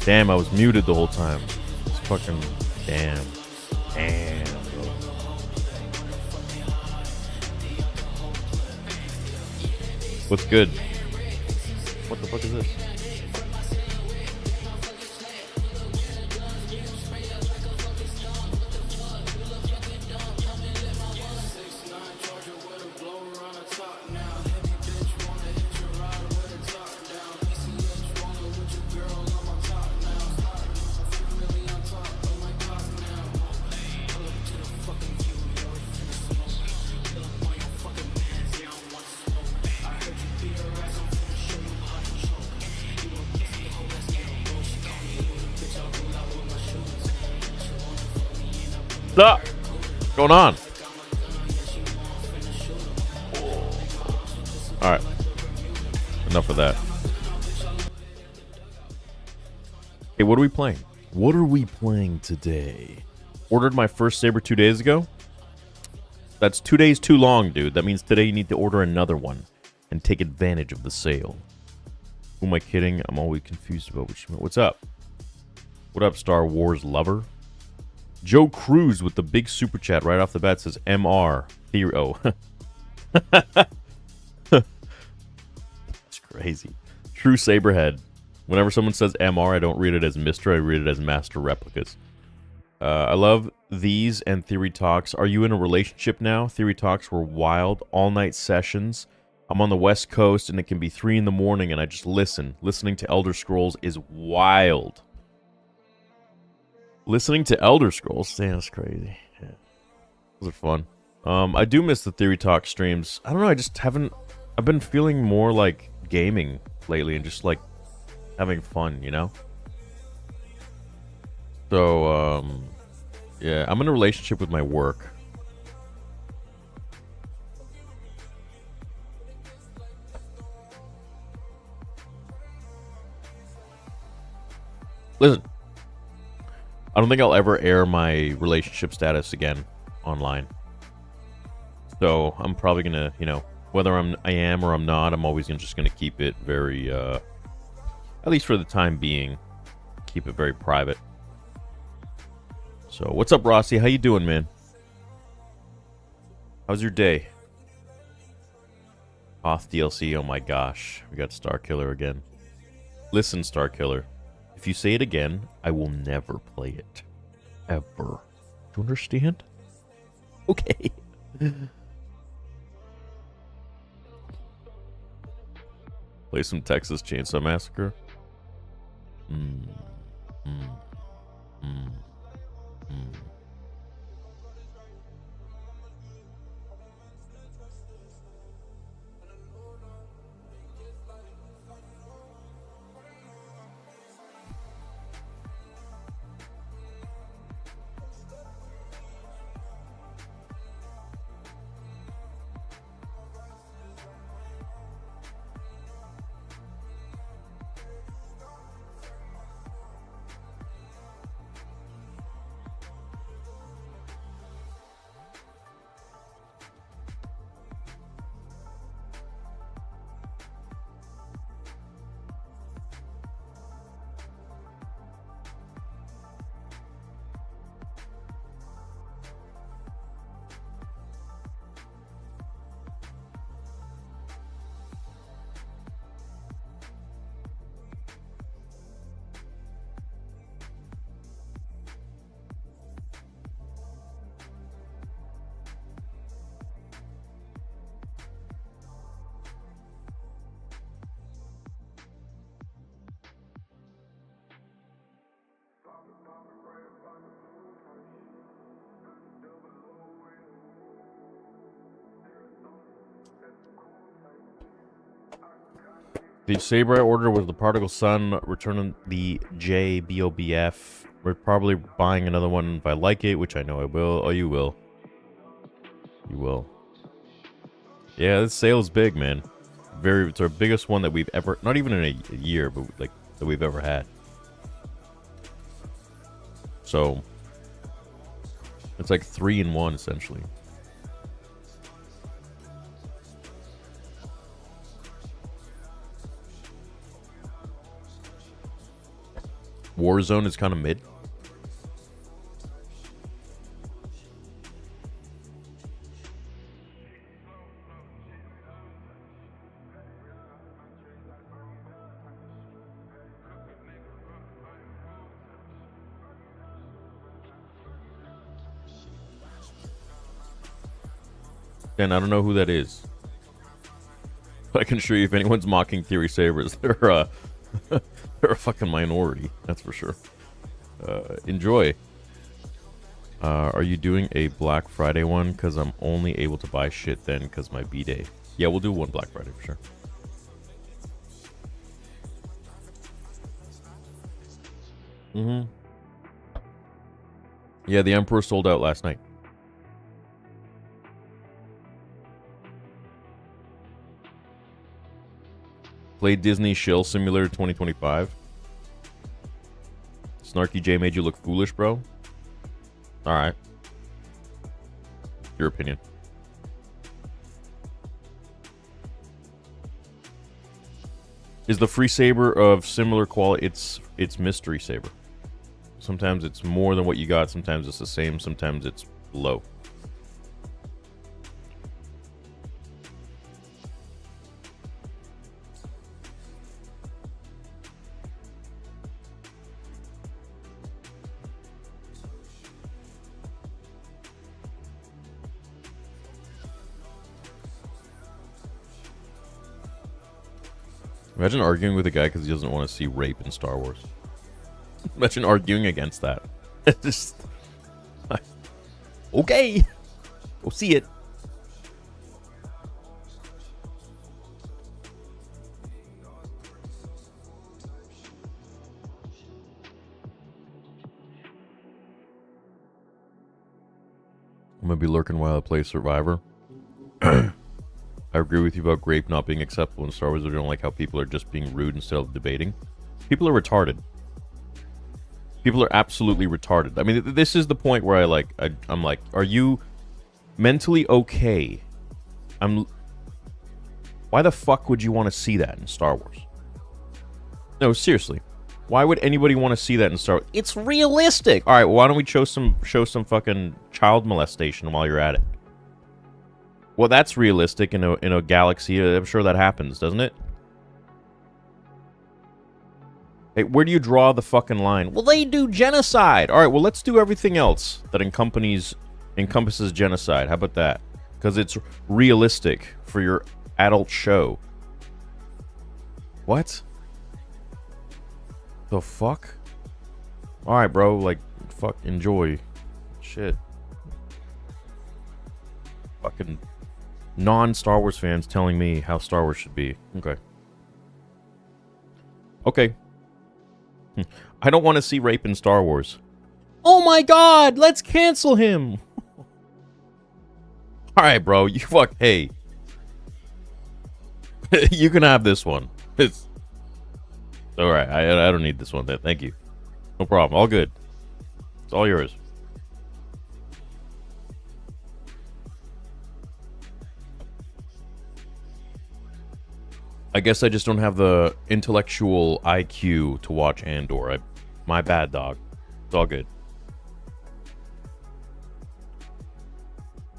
Damn, I was muted the whole time. It's fucking damn. Damn, bro. What's good? What the fuck is this? What's going on? Alright. Enough of that. Hey, what are we playing? What are we playing today? Ordered my first Saber 2 days ago? That's 2 days too long, dude. That means today you need to order another one and take advantage of the sale. Who am I kidding? I'm always confused about which... What's up? What up, Star Wars lover? Joe Cruz with the big super chat right off the bat says MR theory. Oh, that's crazy. True Saberhead. Whenever someone says MR, I don't read it as Mr. I read it as Master Replicas. I love these and Theory Talks. Are you in a relationship now? Theory Talks were wild, all-night sessions. I'm on the West Coast and it can be 3 in the morning and I just listen. Listening to Elder Scrolls is wild. Listening to Elder Scrolls, damn, that's crazy. Yeah. Those are fun. I do miss the Theory Talk streams. I don't know, I just haven't... I've been feeling more like gaming lately and just like having fun, you know? So, yeah, I'm in a relationship with my work. Listen. I don't think I'll ever air my relationship status again online. So I'm probably gonna, you know, whether I am or I'm not, I'm always just gonna keep it very, at least for the time being, keep it very private. So what's up, Rossi? How you doing, man? How's your day? Hoth DLC. Oh my gosh, we got Star Killer again. Listen, Star Killer. If you say it again, I will never play it. Ever. Do you understand? Okay. Play some Texas Chainsaw Massacre. The Saber I ordered was the Particle Sun, returning the JBOBF We're probably buying another one if I like it, which I know I will. Oh, you will. You will. Yeah, this sale's big, man. It's our biggest one that we've ever, not even in a year, but like that we've ever had. So it's like 3 in 1 essentially. Warzone is kind of mid. And I don't know who that is. But I can assure you if anyone's mocking Theory Sabers, they're a fucking minority. That's for sure. Enjoy. Are you doing a Black Friday one? Because I'm only able to buy shit then because my B-Day. Yeah, we'll do one Black Friday for sure. Mm-hmm. Yeah, the Emperor sold out last night. Play Disney Shill Simulator 2025. Snarky J made you look foolish, bro. Alright. Your opinion. Is the free saber of similar quality? It's mystery saber. Sometimes it's more than what you got, sometimes it's the same, sometimes it's low. Imagine arguing with a guy because he doesn't want to see rape in Star Wars. Imagine arguing against that. Just okay, go see it. I'm gonna be lurking while I play Survivor. I agree with you about grape not being acceptable in Star Wars. I don't like how people are just being rude instead of debating. People are retarded. People are absolutely retarded. I mean, this is the point where I'm like, are you mentally okay? Why the fuck would you want to see that in Star Wars? No, seriously. Why would anybody want to see that in Star Wars? It's realistic. All right, well, why don't we show some fucking child molestation while you're at it? Well, that's realistic in a galaxy. I'm sure that happens, doesn't it? Hey, where do you draw the fucking line? Well, they do genocide. All right, well, let's do everything else that encompasses genocide. How about that? Because it's realistic for your adult show. What? The fuck? All right, bro. Like, fuck, enjoy. Shit. Fucking non-Star Wars fans telling me how Star Wars should be. Okay. Okay. I don't want to see rape in Star Wars. Oh my god, let's cancel him. Alright, bro, you fuck, hey. You can have this one. It's alright, I don't need this one. Thank you. No problem, all good. It's all yours. I guess I just don't have the intellectual IQ to watch Andor. My bad, dog. It's all good.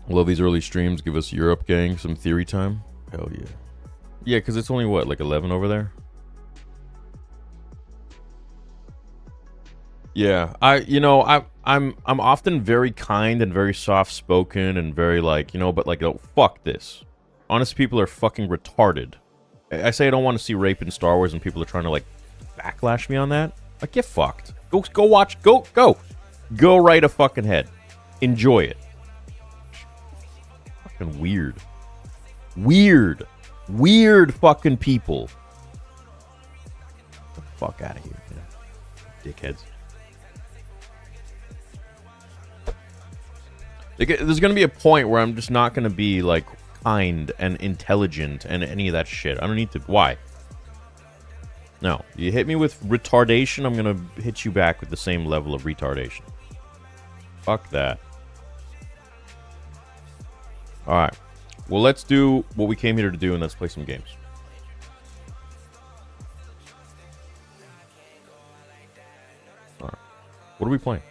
Love these early streams. Give us Europe, gang. Some theory time. Hell yeah. Yeah, because it's only, what, like 11 over there? Yeah. I'm often very kind and very soft-spoken and very like, but like, oh, fuck this. Honest people are fucking retarded. I say I don't want to see rape in Star Wars and people are trying to, like, backlash me on that. Like, get fucked. Go watch. Go. Go right a fucking head. Enjoy it. Fucking weird. Weird fucking people. Get the fuck out of here, man. Dickheads. There's gonna be a point where I'm just not gonna be like kind and intelligent and any of that shit. I don't need to. Why? No, you hit me with retardation, I'm gonna hit you back with the same level of retardation. Fuck that. Alright. Well, let's do what we came here to do, and let's play some games. Alright. What are we playing?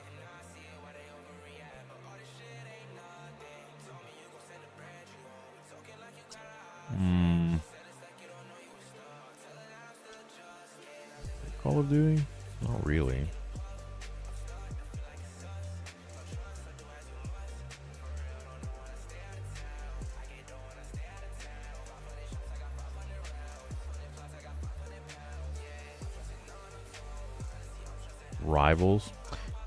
Call of Duty? Not really. Rivals?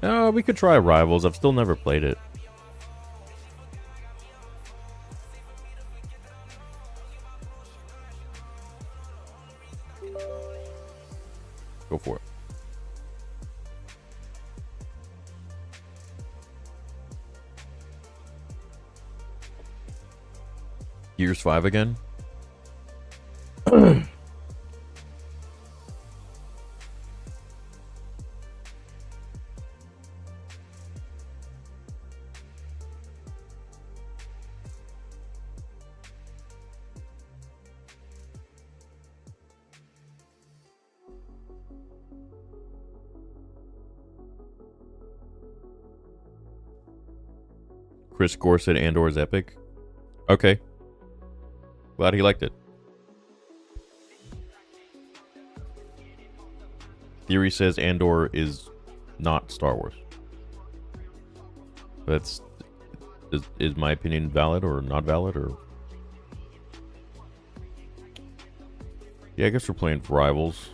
We could try Rivals. I've still never played it. Go for it. Gears 5 again? Chris Gore said Andor is epic. Okay. Glad he liked it. Theory says Andor is not Star Wars. That's... Is my opinion valid or not valid, or... Yeah, I guess we're playing Rivals.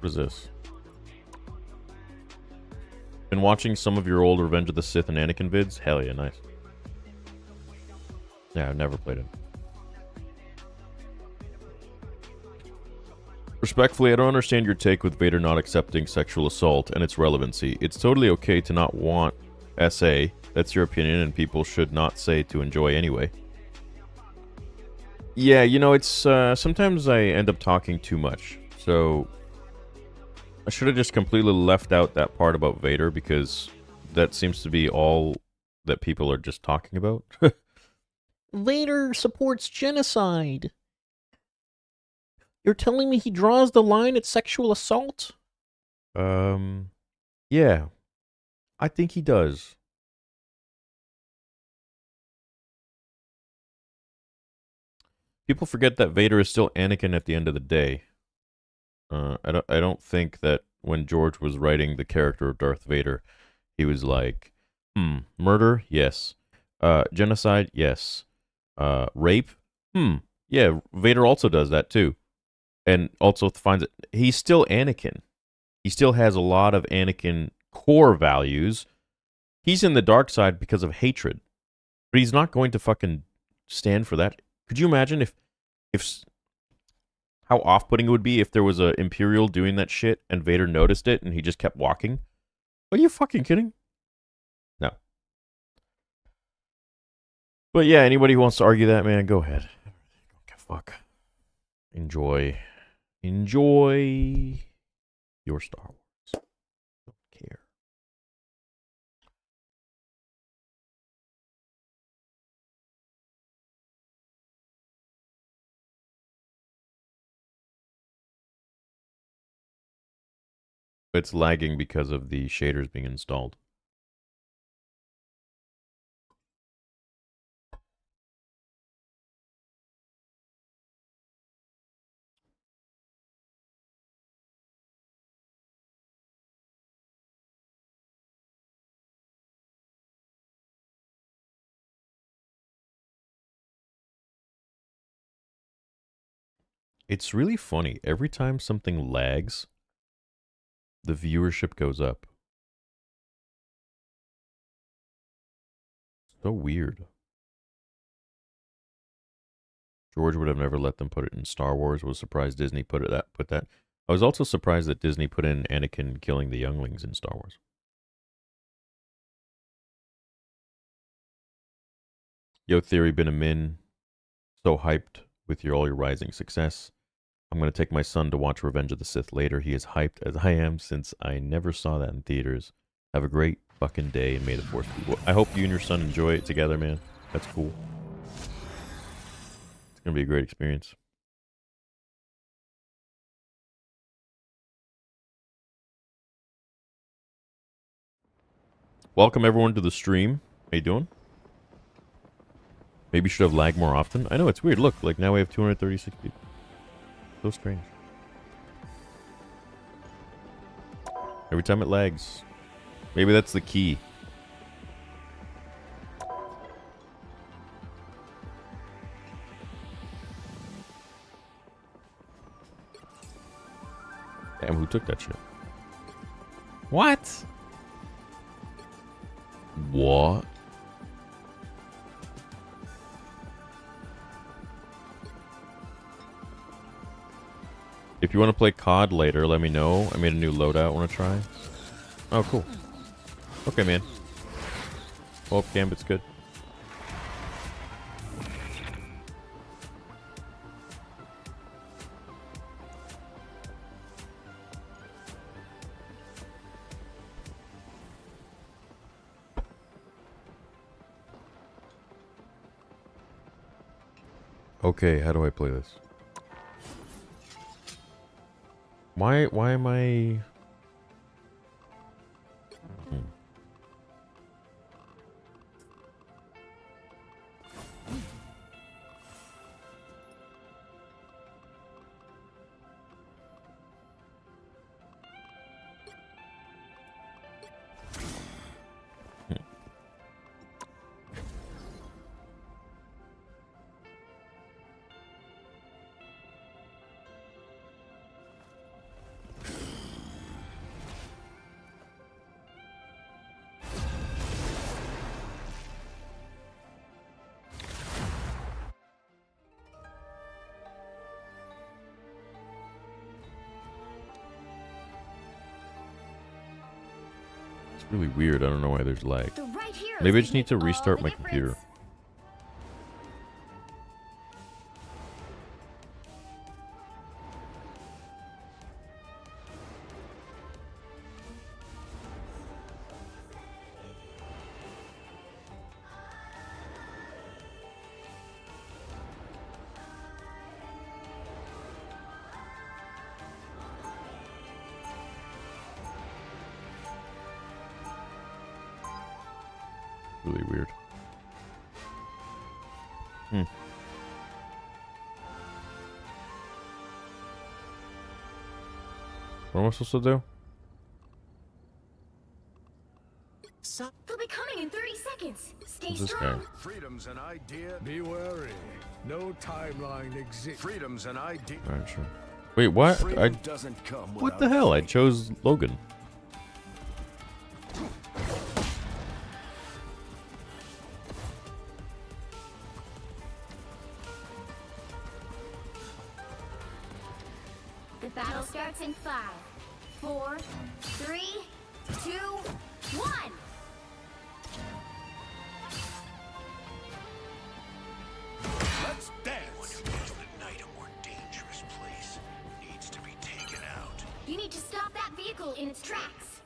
What is this? Been watching some of your old Revenge of the Sith and Anakin vids? Hell yeah, nice. Yeah, I've never played it. Respectfully, I don't understand your take with Vader not accepting sexual assault and its relevancy. It's totally okay to not want SA. That's your opinion, and people should not say to enjoy anyway. Yeah, you know, it's... sometimes I end up talking too much, so... I should have just completely left out that part about Vader, because that seems to be all that people are just talking about. Vader supports genocide. You're telling me he draws the line at sexual assault? Yeah. I think he does. People forget that Vader is still Anakin at the end of the day. I don't think that when George was writing the character of Darth Vader, he was like, murder? Yes. Genocide? Yes. Rape? Yeah, Vader also does that too. And also finds it, he's still Anakin. He still has a lot of Anakin core values. He's in the dark side because of hatred. But he's not going to fucking stand for that. Could you imagine if how off-putting it would be if there was a Imperial doing that shit and Vader noticed it and he just kept walking? Are you fucking kidding? No. But yeah, anybody who wants to argue that, man, go ahead. Fuck. Enjoy your Star Wars. Don't care. It's lagging because of the shaders being installed. It's really funny. Every time something lags, the viewership goes up. So weird. George would have never let them put it in Star Wars. Was surprised Disney put that. I was also surprised that Disney put in Anakin killing the younglings in Star Wars. Yo, Theory, been a min. So hyped with all your rising success. I'm going to take my son to watch Revenge of the Sith later. He is hyped as I am since I never saw that in theaters. Have a great fucking day and may the Force be with you. I hope you and your son enjoy it together, man. That's cool. It's going to be a great experience. Welcome everyone to the stream. How you doing? Maybe you should have lag more often. I know, it's weird. Look, like now we have 236 people. So strange. Every time it lags. Maybe that's the key. Damn, who took that shit? What? What? If you want to play COD later, let me know. I made a new loadout. Want to try? Oh, cool. Okay, man. Hope Gambit's good. Okay, how do I play this? Why am I... really weird. I don't know why there's lag. Maybe I just need to restart my computer. Really weird. What am I supposed to do? They'll be coming in 30 seconds. Stay Who's this strong. guy? Freedom's an idea. Be wary. No timeline exists. Freedom's an idea. Alright, sure. Wait, what? Freedom doesn't come What the hell? I chose Logan. The battle starts in 5, 4, 3, 2, 1. Let's dance. The night a more dangerous place needs to be taken out. You need to stop that vehicle in its tracks.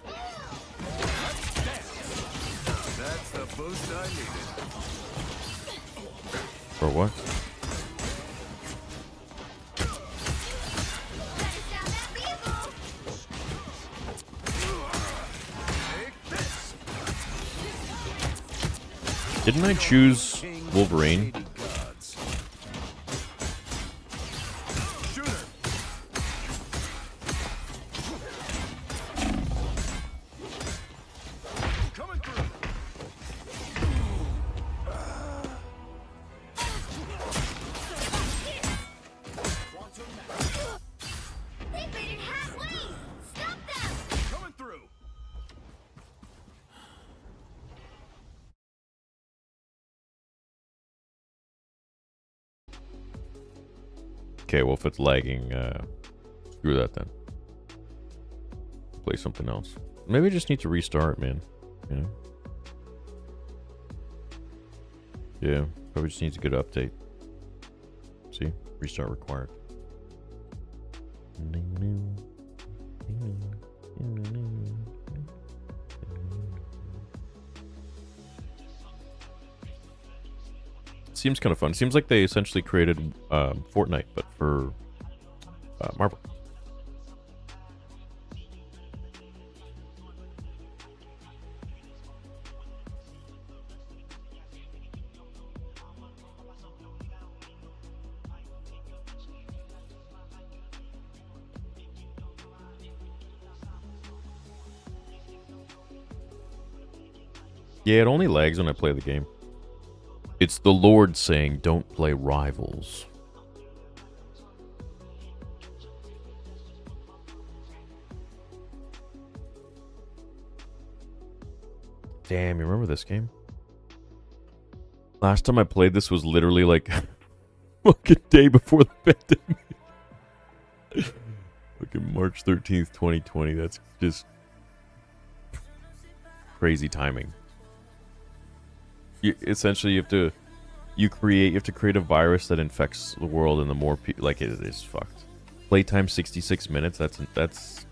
Let's dance. That's the boost I needed. For what? Stop that vehicle. Take this. Didn't I choose Wolverine? Shooter. Coming through. They made it halfway. Stop them. Coming through. Okay, well if it's lagging, screw that then. Play something else. Maybe I just need to restart, man. You know? Yeah, probably just needs a good update. See? Restart required. Seems kind of fun. Seems like they essentially created Fortnite, but for Marvel. Yeah, it only lags when I play the game. It's the Lord saying, don't play rivals. Damn, you remember this game? Last time I played this was literally like fucking day before the pandemic. Fucking March 13th, 2020. That's just crazy timing. You have to create a virus that infects the world, and the more people, like, it is fucked. Playtime 66 minutes. That's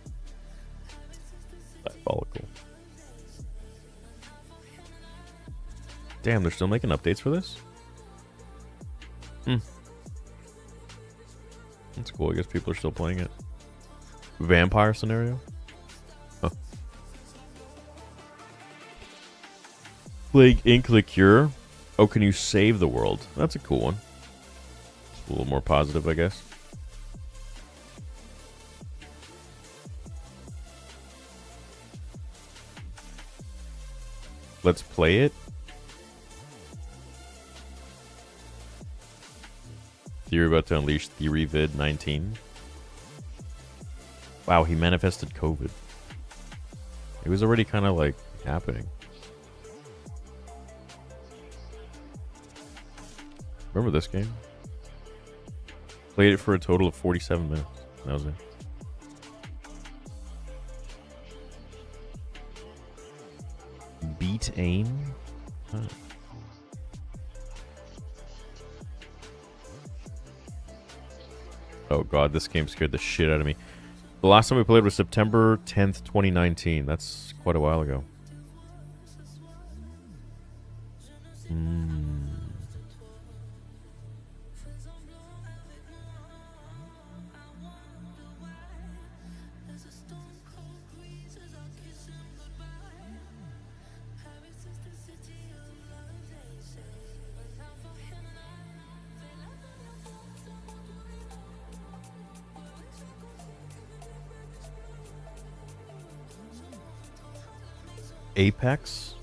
diabolical. Damn, they're still making updates for this? That's cool. I guess people are still playing it. Vampire scenario? Huh. Plague Inc. The Cure. Oh, can you save the world? That's a cool one. It's a little more positive, I guess. Let's play it. Theory about to unleash Theory Vid 19. Wow, he manifested COVID. It was already kind of like happening. Remember this game? Played it for a total of 47 minutes. That was it. Beat aim? Huh. Oh god, this game scared the shit out of me. The last time we played was September 10th, 2019. That's quite a while ago. Apex,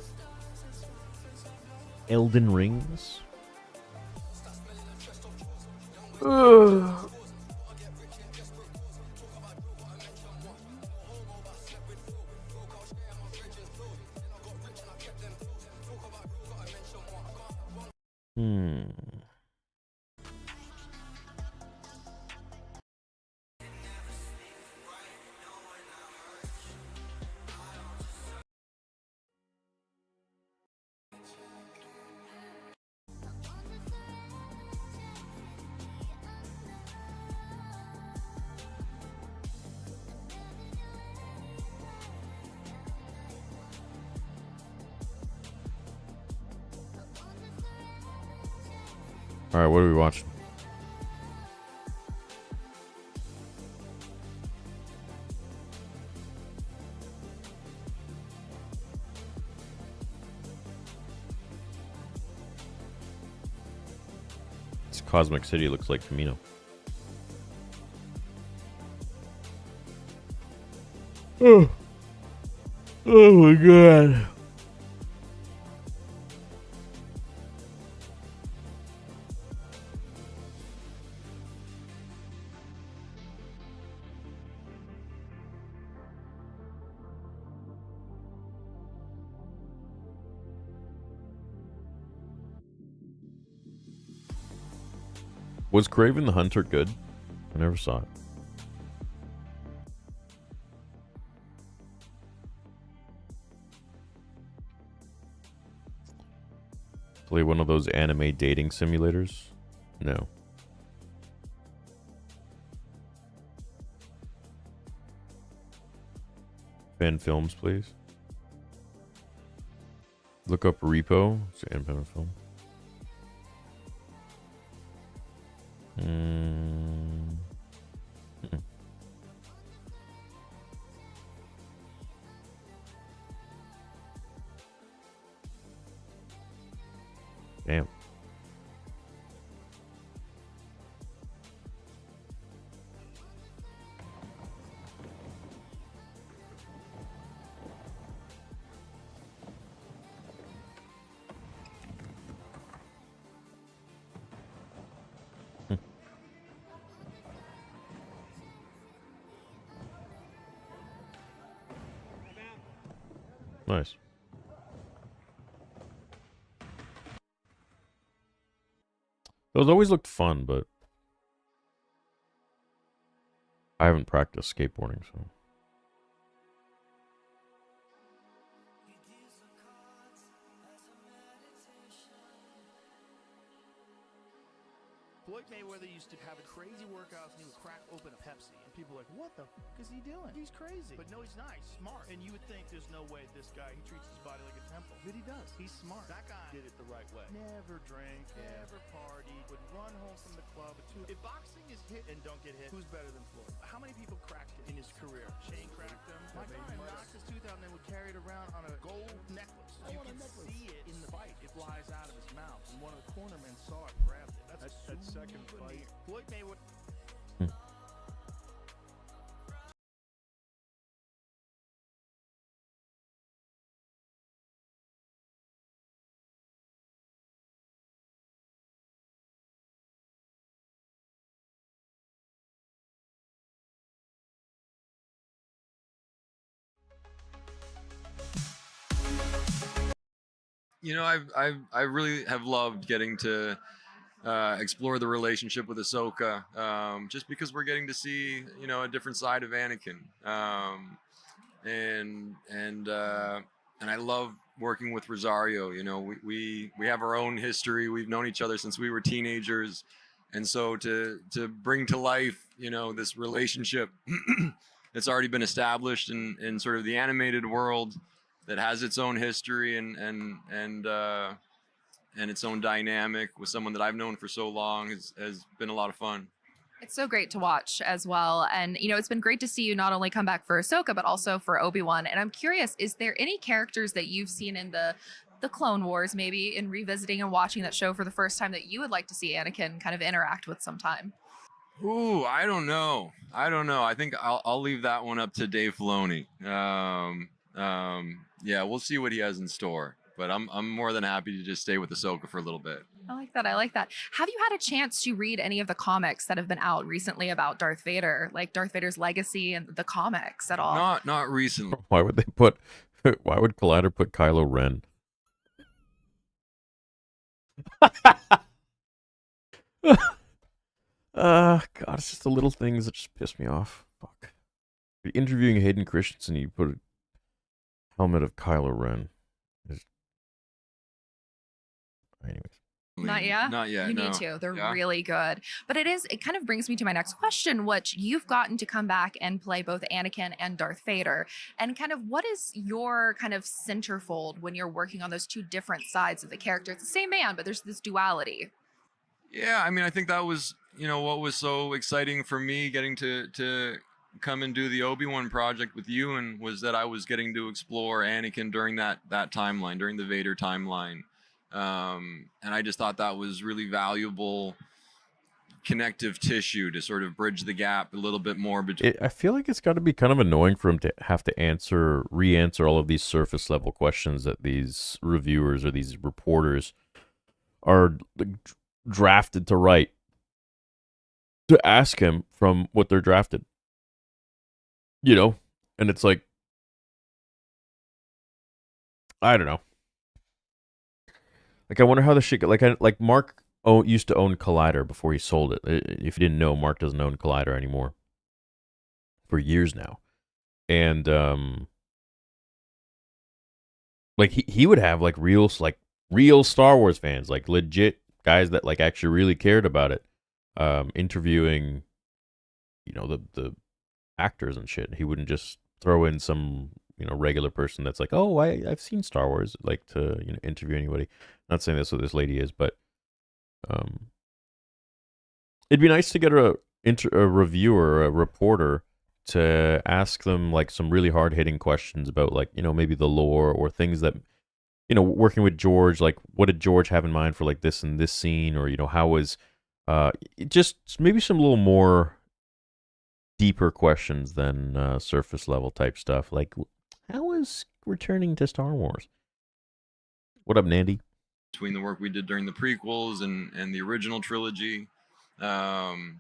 Elden Rings. Ugh. All right, what are we watching? This Cosmic City looks like Camino. Oh my god. Was Craven the Hunter good? I never saw it. Play one of those anime dating simulators? No. Fan films, please. Look up Repo. It's an independent film. Damn. Nice. Those always looked fun, but I haven't practiced skateboarding, so. Floyd Mayweather used to have a crazy workouts and he would crack open a Pepsi. And people were like, what the f is he doing? He's crazy. But no, he's not. He's smart. And you would think there's no way this guy, he treats his body like a temple. But he does. He's smart. That guy did it the right way. Never drank, never partied, would run home from the club. If boxing is hit and don't get hit, who's better than Floyd? How many people cracked it in his career? Shane cracked him. My guy knocked his tooth out and then would carry it around on a gold necklace. You can see it in the fight. It flies out of his mouth. And one of the cornermen saw it and grabbed it. That's that second fight. Floyd Mayweather. You know, I really have loved getting to explore the relationship with Ahsoka, just because we're getting to see, you know, a different side of Anakin, and I love working with Rosario. You know, we have our own history. We've known each other since we were teenagers, and so to bring to life, you know, this relationship that's already been established in sort of the animated world, that has its own history and its own dynamic with someone that I've known for so long has been a lot of fun. It's so great to watch as well. And, you know, it's been great to see you not only come back for Ahsoka, but also for Obi-Wan. And I'm curious, is there any characters that you've seen in the Clone Wars, maybe in revisiting and watching that show for the first time, that you would like to see Anakin kind of interact with sometime? Ooh, I don't know. I think I'll leave that one up to Dave Filoni. Yeah, we'll see what he has in store. But I'm more than happy to just stay with Ahsoka for a little bit. I like that. I like that. Have you had a chance to read any of the comics that have been out recently about Darth Vader, like Darth Vader's legacy and the comics at all? Not recently. Why would Collider put Kylo Ren? God, it's just the little things that just piss me off. Fuck. You're interviewing Hayden Christensen, you put a helmet of Kylo Ren. Anyways. Not yet? Not yet. You no. need to. They're Yeah? really good. But it kind of brings me to my next question, which you've gotten to come back and play both Anakin and Darth Vader. And kind of what is your kind of centerfold when you're working on those two different sides of the character? It's the same man, but there's this duality. Yeah, I mean, I think that was, you know, what was so exciting for me getting to come and do the Obi-Wan project with you, and was that I was getting to explore Anakin during that timeline, during the Vader timeline. And I just thought that was really valuable connective tissue to sort of bridge the gap a little bit more between. I feel like it's got to be kind of annoying for him to have to re-answer all of these surface level questions that these reviewers or these reporters are drafted to write, to ask him from what they're drafted. You know? And it's like, I don't know. Like, I wonder how the shit... Like Mark used to own Collider before he sold it. If you didn't know, Mark doesn't own Collider anymore. For years now. And, like, he would have, like, real, like, real Star Wars fans, like legit guys that like actually really cared about it, interviewing, the actors and shit. He wouldn't just throw in some regular person that's like, oh, I've seen Star Wars, like to interview anybody. Not saying that's what this lady is, but it'd be nice to get a reviewer, a reporter, to ask them like some really hard hitting questions about like maybe the lore or things that working with George, like what did George have in mind for like this and this scene, or how was just maybe some little more deeper questions than surface level type stuff, like how was returning to Star Wars. What up, Nandy? Between the work we did during the prequels and the original trilogy, and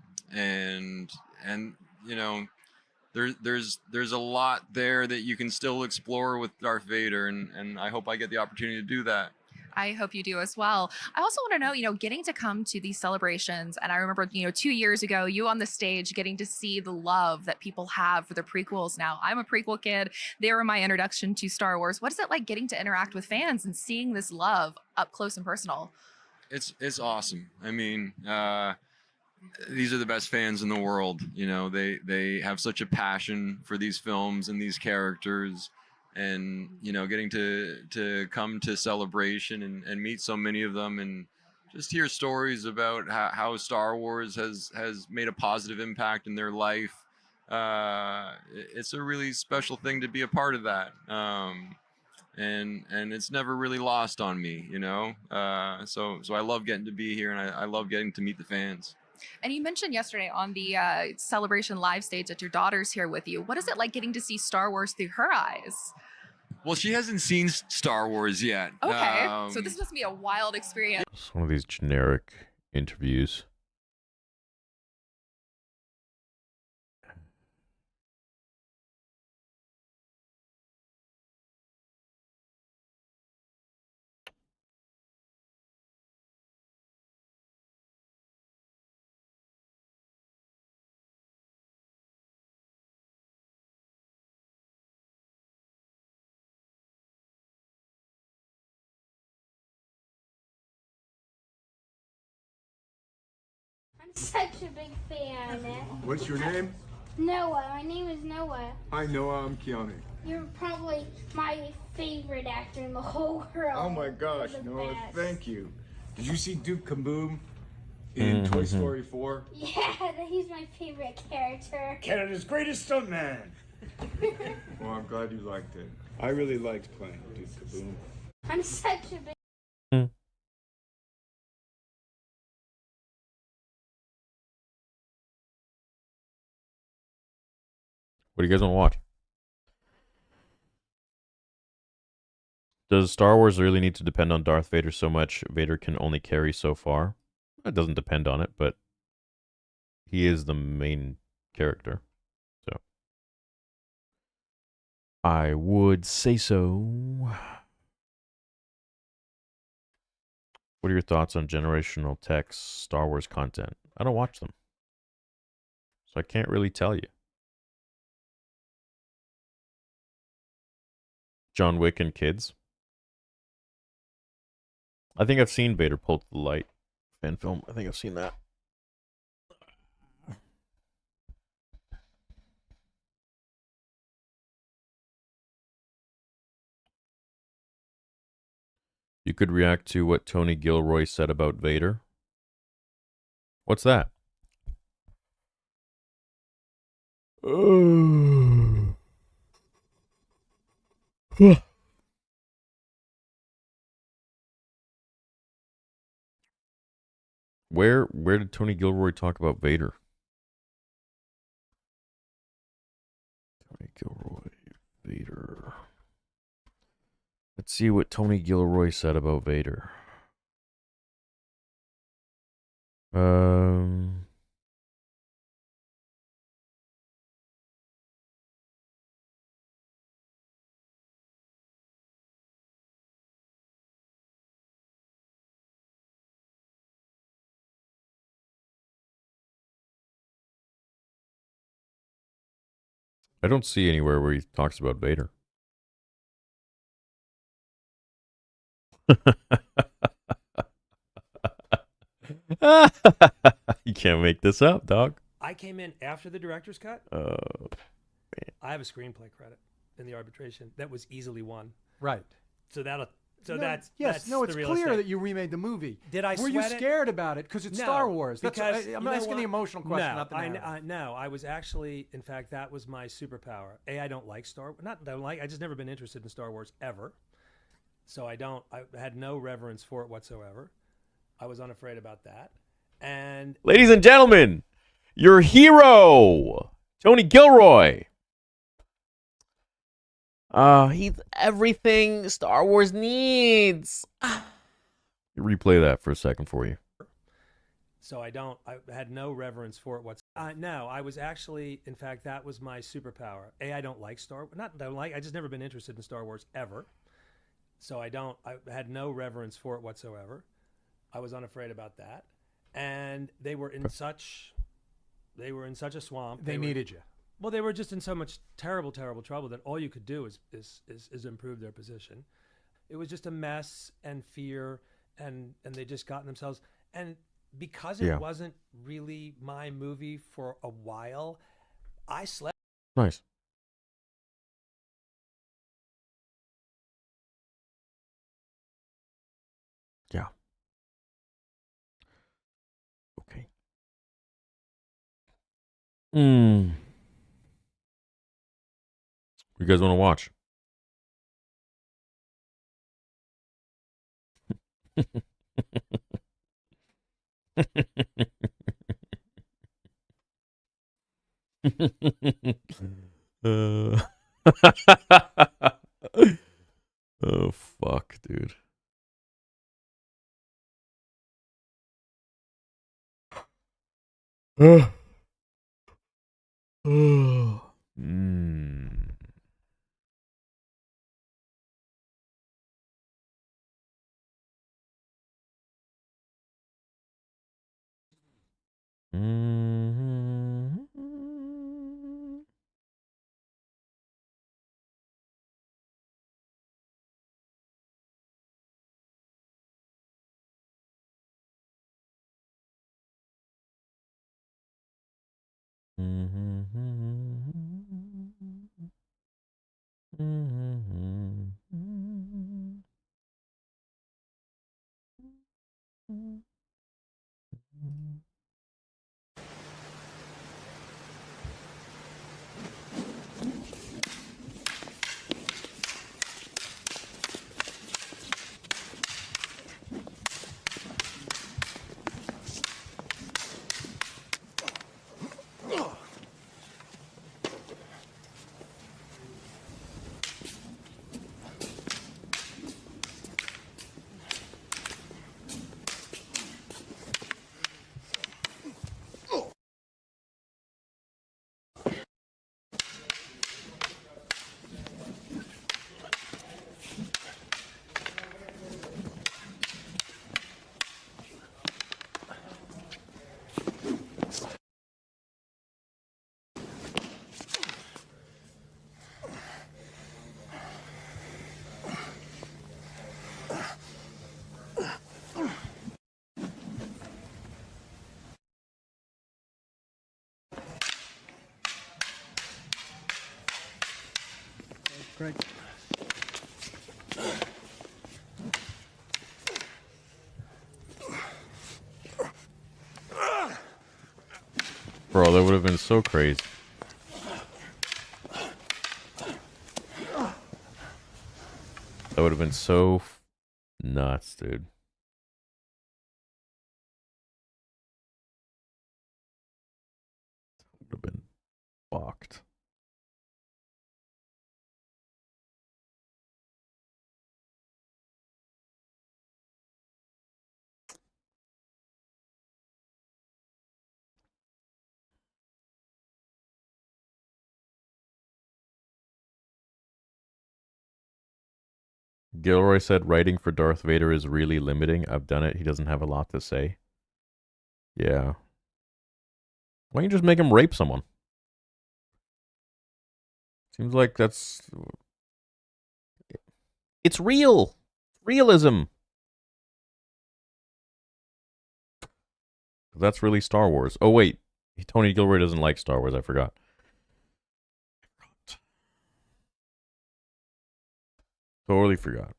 there's a lot there that you can still explore with Darth Vader, and I hope I get the opportunity to do that. I hope you do as well. I also want to know, getting to come to these celebrations. And I remember, 2 years ago, you on the stage getting to see the love that people have for the prequels now. I'm a prequel kid. They were my introduction to Star Wars. What is it like getting to interact with fans and seeing this love up close and personal? It's awesome. I mean, these are the best fans in the world. They have such a passion for these films and these characters, and getting to come to Celebration and meet so many of them, and just hear stories about how Star Wars has made a positive impact in their life. It's a really special thing to be a part of that. And it's never really lost on me, so I love getting to be here, and I love getting to meet the fans. And you mentioned yesterday on the Celebration live stage that your daughter's here with you. What is it like getting to see Star Wars through her eyes? Well, she hasn't seen Star Wars yet. Okay, so this must be a wild experience. It's one of these generic interviews. I'm such a big fan. What's your name? Noah. My name is Noah. Hi, Noah. I'm Keanu. You're probably my favorite actor in the whole world. Oh my gosh, You're the Noah, best. thank you. Did you see Duke Kaboom in Toy Story 4? Yeah, he's my favorite character. Canada's greatest stuntman. Well, I'm glad you liked it. I really liked playing Duke Kaboom. I'm such a big What do you guys want to watch? Does Star Wars really need to depend on Darth Vader so much? Vader can only carry so far. It doesn't depend on it, but he is the main character. So I would say so. What are your thoughts on generational text Star Wars content? I don't watch them, so I can't really tell you. John Wick and kids. I think I've seen Vader pull to the light fan film. I think I've seen that. You could react to what Tony Gilroy said about Vader. What's that? Where did Tony Gilroy talk about Vader? Tony Gilroy, Vader. Let's see what Tony Gilroy said about Vader. I don't see anywhere where he talks about Vader. You can't make this up, dog. I came in after the director's cut. I have a screenplay credit in the arbitration that was easily won. Right. So that'll. So No, that's yes. that's No, it's the real clear estate. that you remade the movie. Did I Were you sweat it? scared about it because it's No, Star Wars? because I'm you not know asking the what? emotional question, No, not the narrative. no, I was actually, in fact, that was my superpower. I don't like Star Wars. Not don't like. I just never been interested in Star Wars ever. So I had no reverence for it whatsoever. I was unafraid about that. And Ladies and gentlemen, your hero, Tony Gilroy. He's everything Star Wars needs. Replay that for a second for you. so I had no reverence for it whatsoever. No, I was actually, in fact, that was my superpower. I don't like Star Wars. Not don't like. I just never been interested in Star Wars ever. So I had no reverence for it whatsoever. I was unafraid about that. And they were in such a swamp. They needed you. Well, they were just in so much terrible trouble that all you could do is improve their position. It was just a mess and fear, and they just got themselves. And because it wasn't really my movie for a while, I slept. Nice. Yeah. Okay. You guys want to watch? uh, oh fuck, dude. Great. Bro, that would have been so crazy. That would have been so nuts, dude. Would have been fucked. Gilroy said writing for Darth Vader is really limiting. I've done it. He doesn't have a lot to say. Yeah. Why don't you just make him rape someone? Seems like that's... It's real. Realism. That's really Star Wars. Oh, wait. Tony Gilroy doesn't like Star Wars. I forgot. Totally forgot.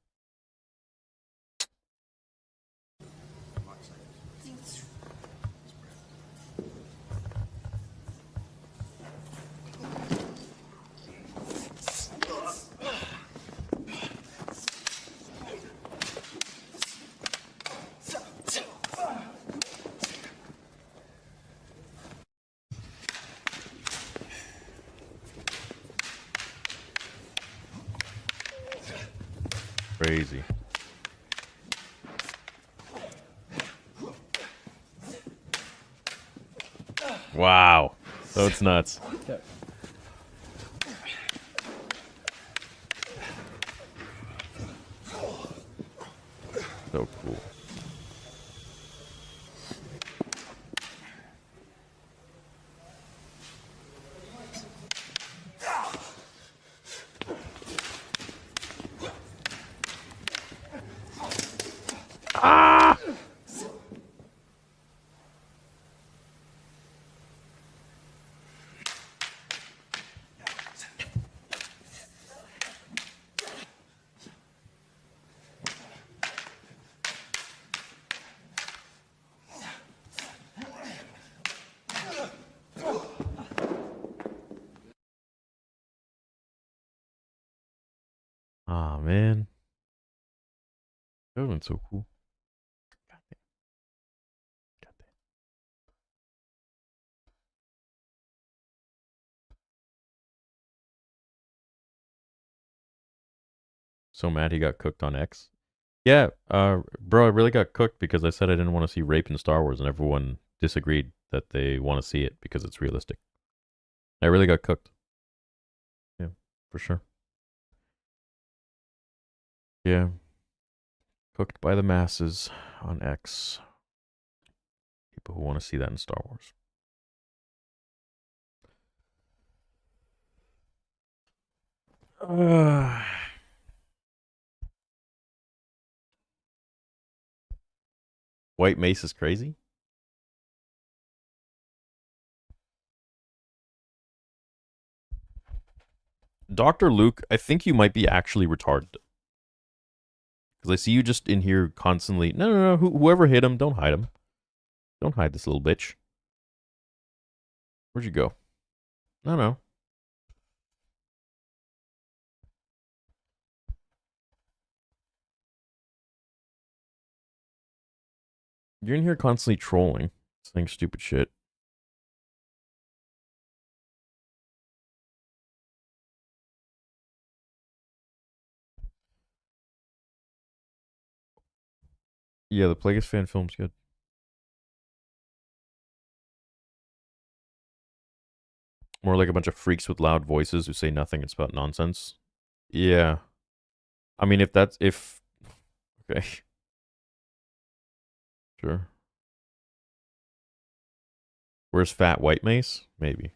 Crazy. Wow. So it's nuts. So cool. Ah! Ah, man. That would have been so cool. So mad he got cooked on X. Yeah, bro, I really got cooked because I said I didn't want to see rape in Star Wars, and everyone disagreed that they want to see it because it's realistic. I really got cooked. Yeah, for sure. Yeah. Cooked by the masses on X. People who want to see that in Star Wars. White Mace is crazy? Dr. Luke, I think you might be actually retarded. Because I see you just in here constantly. No. Whoever hit him, don't hide him. Don't hide this little bitch. Where'd you go? No. You're in here constantly trolling, saying stupid shit. Yeah, the Plagueis fan film's good. More like a bunch of freaks with loud voices who say nothing and spout nonsense. Yeah. I mean, if... Okay. Sure. Where's Fat White Mace? Maybe.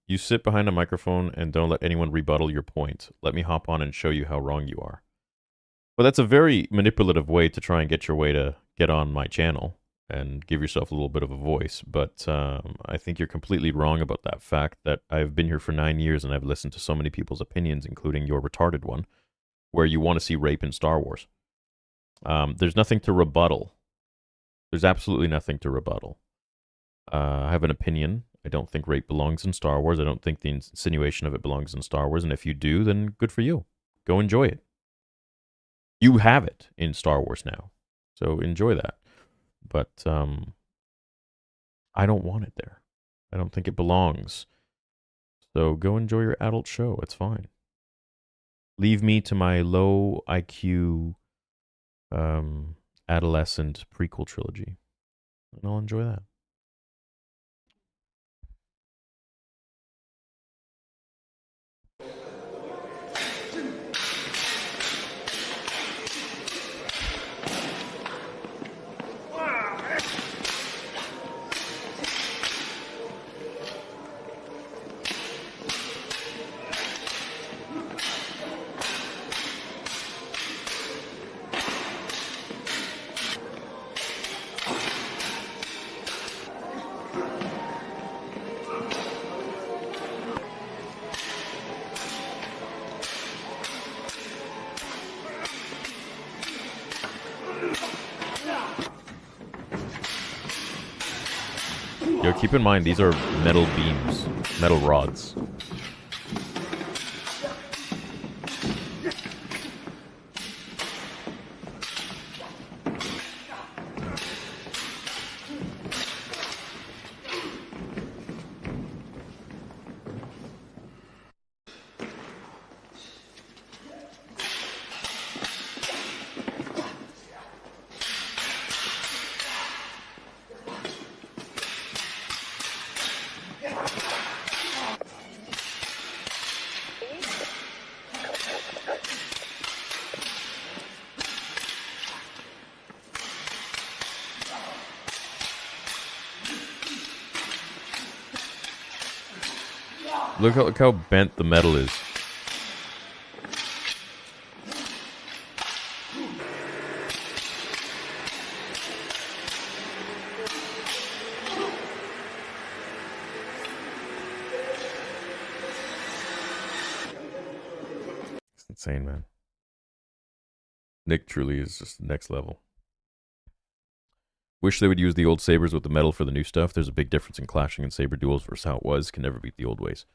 You sit behind a microphone and don't let anyone rebuttal your point. Let me hop on and show you how wrong you are. Well, that's a very manipulative way to try and get your way to get on my channel and give yourself a little bit of a voice. But I think you're completely wrong about that fact that I've been here for 9 years and I've listened to so many people's opinions, including your retarded one, where you want to see rape in Star Wars. There's nothing to rebuttal. There's absolutely nothing to rebuttal. I have an opinion. I don't think rape belongs in Star Wars. I don't think the insinuation of it belongs in Star Wars. And if you do, then good for you. Go enjoy it. You have it in Star Wars now. So enjoy that. But I don't want it there. I don't think it belongs. So go enjoy your adult show. It's fine. Leave me to my low IQ adolescent prequel trilogy. And I'll enjoy that. Yo, keep in mind, these are metal beams, metal rods. Look how bent the metal is. It's insane, man. Nick truly is just next level. Wish they would use the old sabers with the metal for the new stuff. There's a big difference in clashing and saber duels versus how it was. Can never beat the old ways.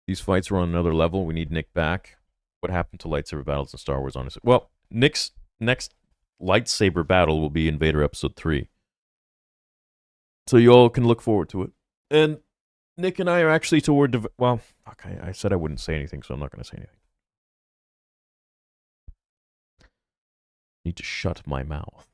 These fights are on another level. We need Nick back. What happened to lightsaber battles in Star Wars, honestly? Well, Nick's next lightsaber battle will be in Vader Episode 3. So you all can look forward to it. And Nick and I are actually toward... Well, okay, I said I wouldn't say anything, so I'm not going to say anything. Need to shut my mouth.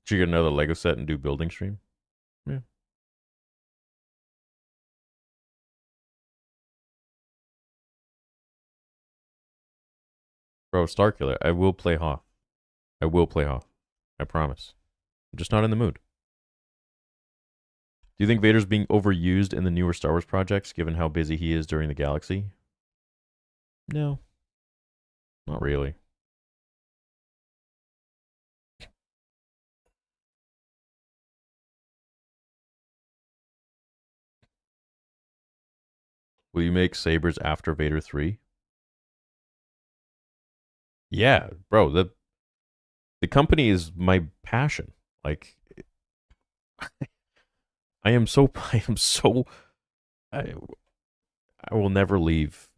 Should you get another Lego set and do building stream? Yeah. Bro, Starkiller, I will play Hoth. I will play Hoth. I promise. I'm just not in the mood. Do you think Vader's being overused in the newer Star Wars projects, given how busy he is during the galaxy? No. Not really. Will you make sabers after Vader 3? Yeah, bro, the company is my passion. Like I will never leave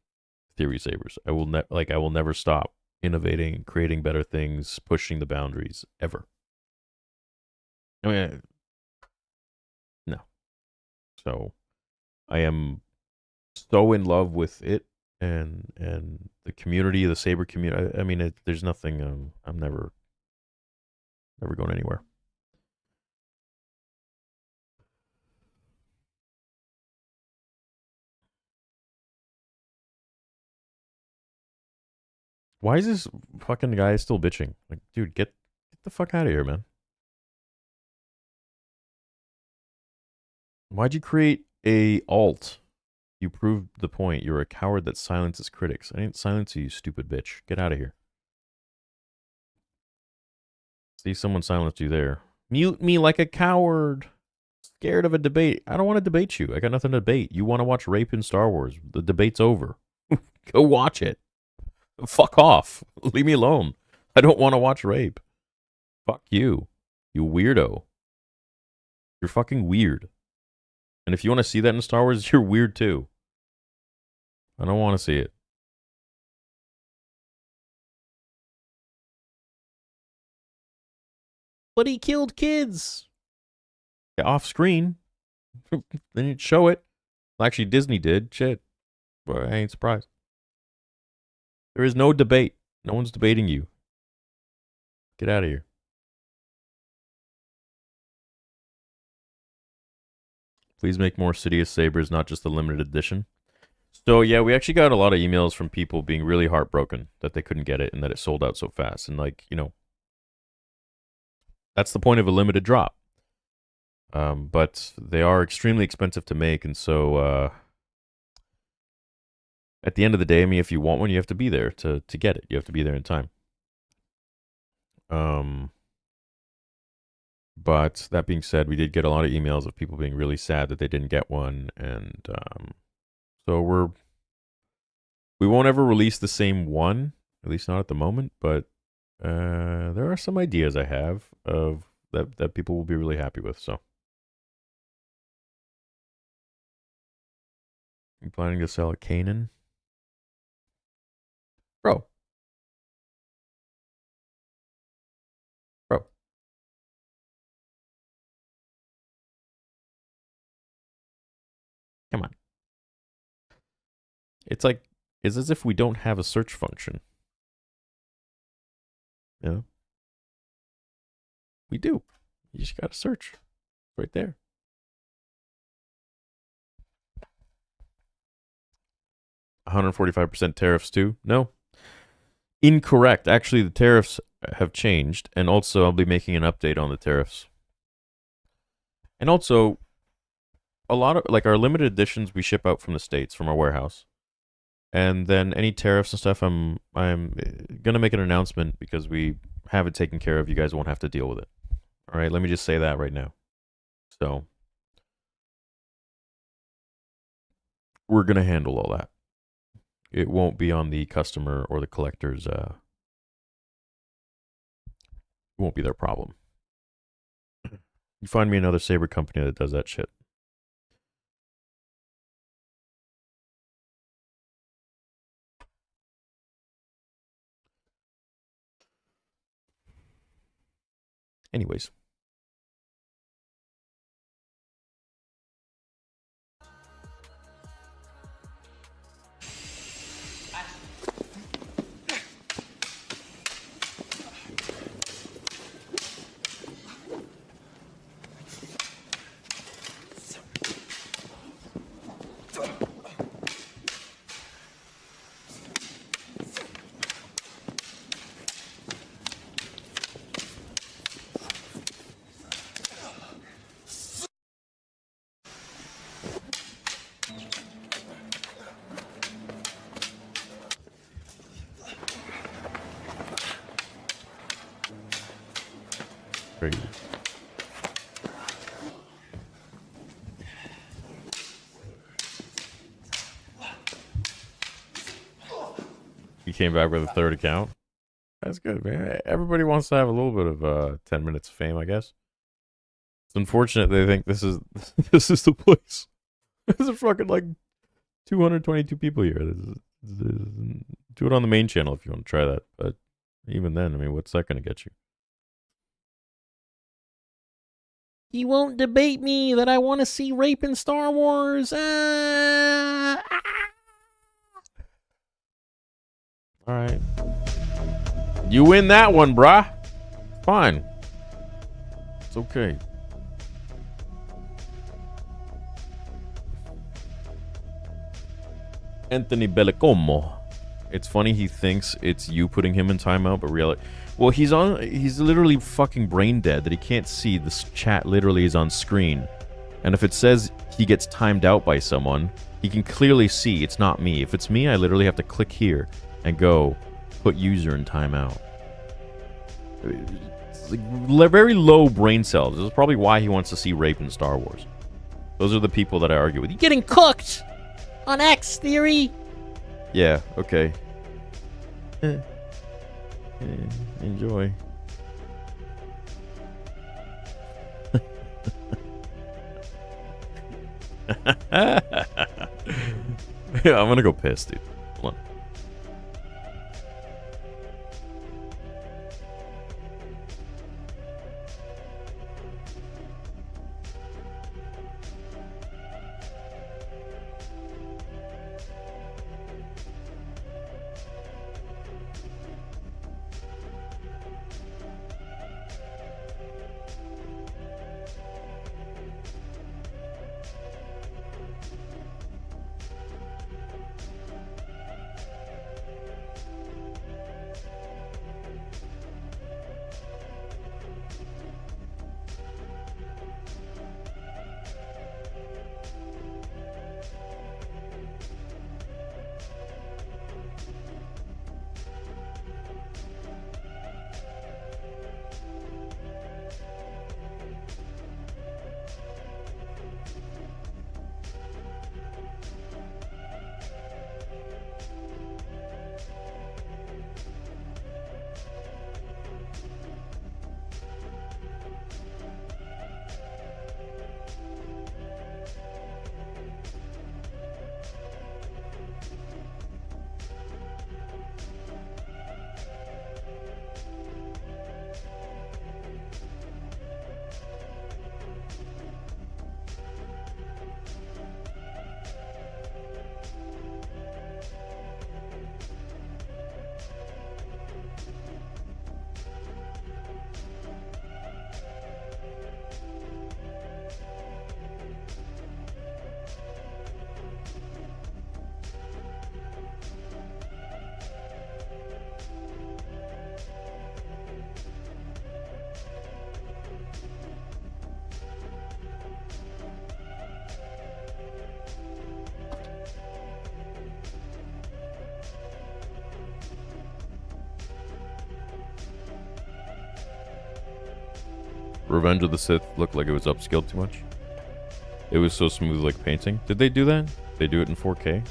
Theory Sabers. I will never stop innovating, creating better things, pushing the boundaries ever. I mean, no. So I am so in love with it and the community, the Saber community. I mean, there's nothing. I'm never going anywhere. Why is this fucking guy still bitching? Like, dude, get the fuck out of here, man. Why'd you create a alt? You proved the point. You're a coward that silences critics. I didn't silence you, you stupid bitch. Get out of here. See, someone silenced you there. Mute me like a coward. Scared of a debate. I don't want to debate you. I got nothing to debate. You want to watch rape in Star Wars. The debate's over. Go watch it. Fuck off. Leave me alone. I don't want to watch rape. Fuck you. You weirdo. You're fucking weird. And if you want to see that in Star Wars, you're weird too. I don't want to see it. But he killed kids. Yeah, off screen. They didn't show it. Well, actually, Disney did. Shit. But I ain't surprised. There is no debate. No one's debating you. Get out of here. Please make more Sidious Sabers, not just the limited edition. So, yeah, we actually got a lot of emails from people being really heartbroken that they couldn't get it and that it sold out so fast. And, like, you know, that's the point of a limited drop. But they are extremely expensive to make, and so at the end of the day, I mean, if you want one, you have to be there to get it. You have to be there in time. But that being said, we did get a lot of emails of people being really sad that they didn't get one, and so we won't ever release the same one, at least not at the moment. But there are some ideas I have of that people will be really happy with. So, you planning to sell a Kanan, bro? Come on. It's as if we don't have a search function. You know? We do. You just gotta search. Right there. $145% tariffs too? No. Incorrect. Actually, the tariffs have changed, and also I'll be making an update on the tariffs. And also, a lot of our limited editions we ship out from the States, from our warehouse. And then any tariffs and stuff, I'm gonna make an announcement because we have it taken care of. You guys won't have to deal with it. All right, let me just say that right now. So we're gonna handle all that. It won't be on the customer or the collector's. It won't be their problem. You find me another Saber company that does that shit. Anyways. Crazy. You came back with a third account? That's good, man. Everybody wants to have a little bit of 10 minutes of fame, I guess. It's unfortunate they think this is this is the place. There's a fucking 222 people here. Do it on the main channel if you want to try that. But even then, I mean, what's that going to get you? He won't debate me that I want to see rape in Star Wars. All right. You win that one, brah. Fine. It's okay. Anthony Bellicomo. It's funny he thinks it's you putting him in timeout, but really, well, he's literally fucking brain dead that he can't see this chat literally is on screen. And if it says he gets timed out by someone, he can clearly see it's not me. If it's me, I literally have to click here and go put user in timeout. It's very low brain cells. This is probably why he wants to see rape in Star Wars. Those are the people that I argue with. You're getting cooked on X theory. Yeah, okay. Enjoy. Yeah, I'm gonna go piss, dude. Hold on. Revenge of the Sith looked like it was upscaled too much. It was so smooth like painting. Did they do that? They do it in 4K?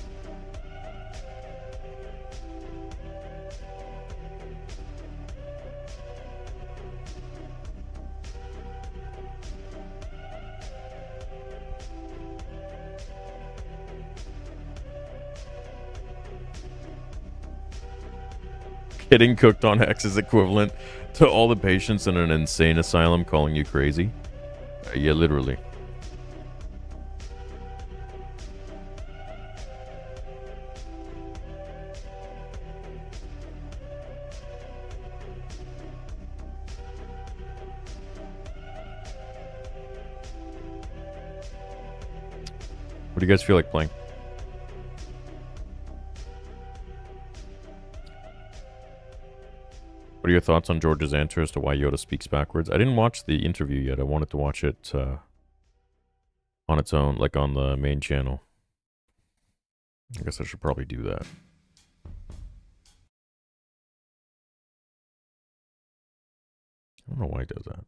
Getting cooked on X is equivalent to all the patients in an insane asylum calling you crazy. Yeah, literally. What do you guys feel like playing? What are your thoughts on George's answer as to why Yoda speaks backwards? I didn't watch the interview yet. I wanted to watch it on its own, like on the main channel. I guess I should probably do that. I don't know why he does that.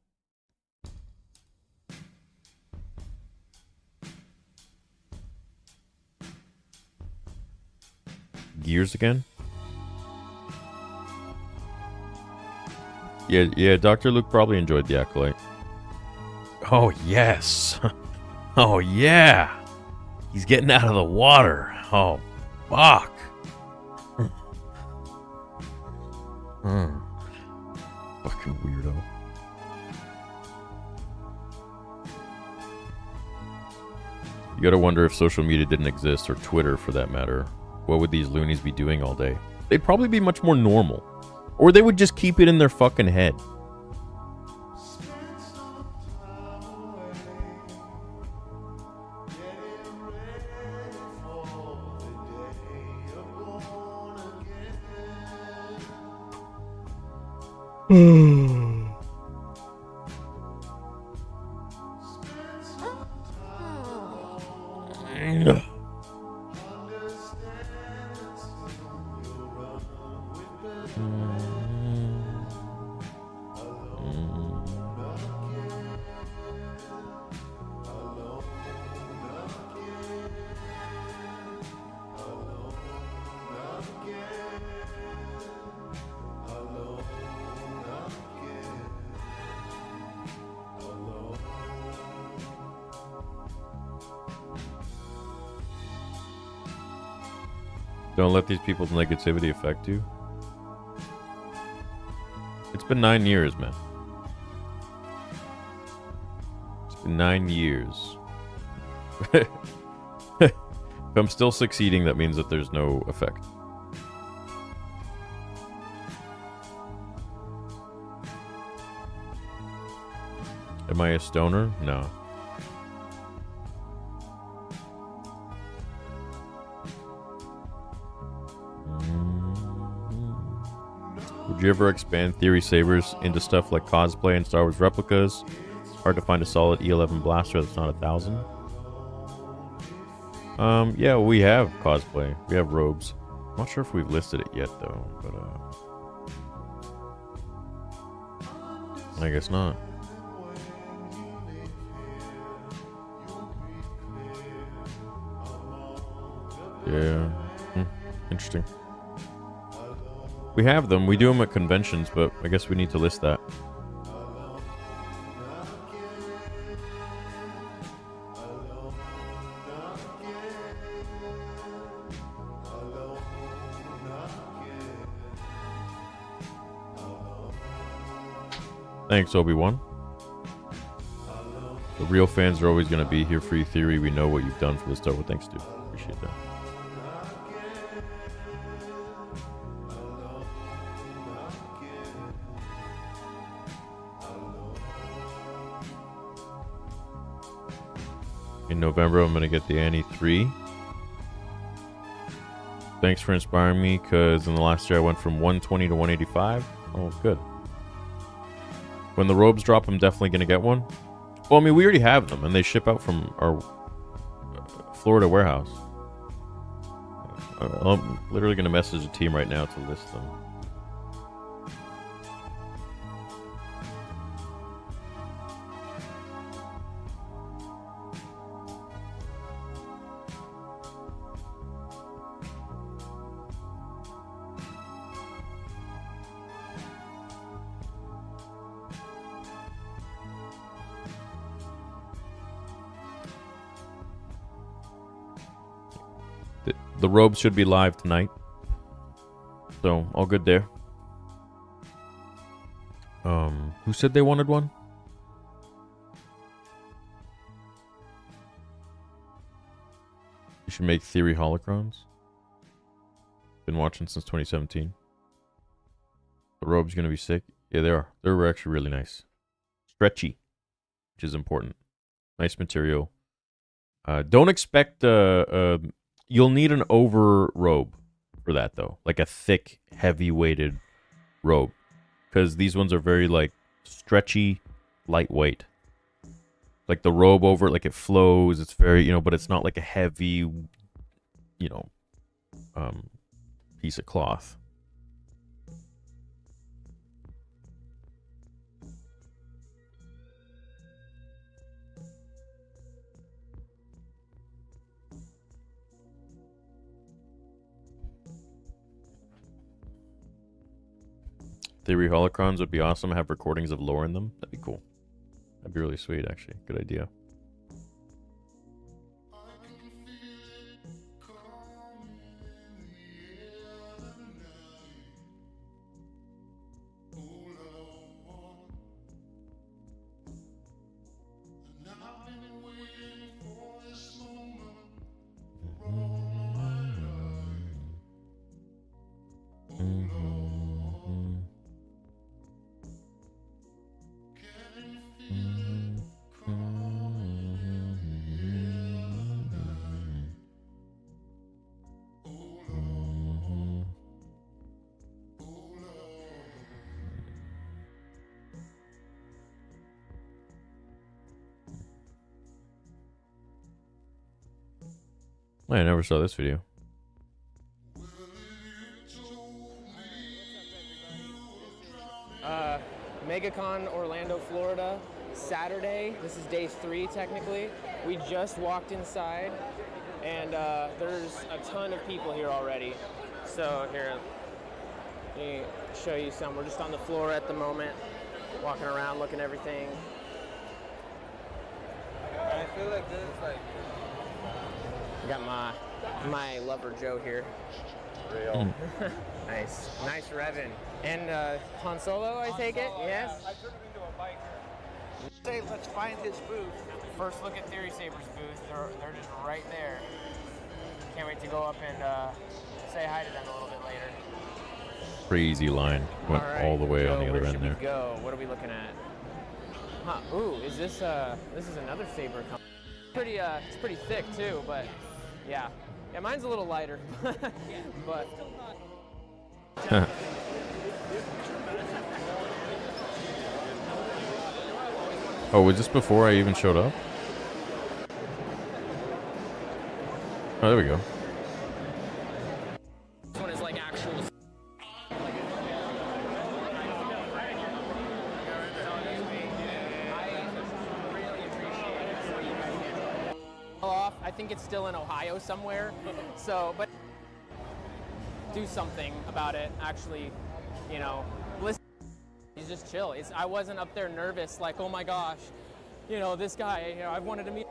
Gears again? Yeah, Dr. Luke probably enjoyed the Acolyte. Oh, yes. Oh, yeah. He's getting out of the water. Oh, fuck. Fucking weirdo. You gotta wonder if social media didn't exist, or Twitter for that matter. What would these loonies be doing all day? They'd probably be much more normal. Or they would just keep it in their fucking head. Don't let these people's negativity affect you. It's been 9 years, man. It's been 9 years. If I'm still succeeding, that means that there's no effect. Am I a stoner? No. Would you ever expand Theory Sabers into stuff like cosplay and Star Wars replicas? Hard to find a solid E11 blaster that's not 1,000. Yeah, we have cosplay. We have robes. I'm not sure if we've listed it yet, though, but I guess not. Yeah. Interesting. We have them. We do them at conventions, but I guess we need to list that. Thanks, Obi-Wan. The real fans are always going to be here for you, Theory. We know what you've done for the Star Wars. Thanks, dude. Appreciate that. In November, I'm going to get the Annie 3. Thanks for inspiring me, because in the last year I went from 120 to 185. Oh, good. When the robes drop, I'm definitely going to get one. Well, I mean, we already have them, and they ship out from our Florida warehouse. I'm literally going to message the team right now to list them. The robes should be live tonight. So, all good there. Who said they wanted one? You should make Theory holocrons. Been watching since 2017. The robe's gonna be sick. Yeah, they are. They're actually really nice. Stretchy, which is important. Nice material. Don't expect you'll need an over robe for that though, like a thick, heavy-weighted robe, because these ones are very like stretchy, lightweight. Like the robe over it, like it flows. It's very, but it's not like a heavy, piece of cloth. Theory holocrons would be awesome. Have recordings of lore in them. That'd be cool. That'd be really sweet, actually. Good idea. I never saw this video. MegaCon Orlando, Florida, Saturday. This is day 3 technically. We just walked inside and there's a ton of people here already. So here, let me show you some. We're just on the floor at the moment, walking around, looking at everything. I feel like this is like... I got my lover Joe here. Real. Nice revving. And Han Solo, I take it? Yes? I turned him into a biker. Say, let's find his booth. First look at Theory Saber's booth. They're just right there. Can't wait to go up and say hi to them a little bit later. Crazy line. Went all the way Joe, on the other where end should there. we go? What are we looking at? Huh. Ooh, is this this is another Saber company. It's pretty thick too, but yeah. Yeah, mine's a little lighter. But Oh, was this before I even showed up? Oh, there we go. this one is like actual. I think it's still in Ohio somewhere. So, but do something about it. Actually, listen. He's just chill. I wasn't up there nervous, like, oh my gosh, this guy. I've wanted to meet.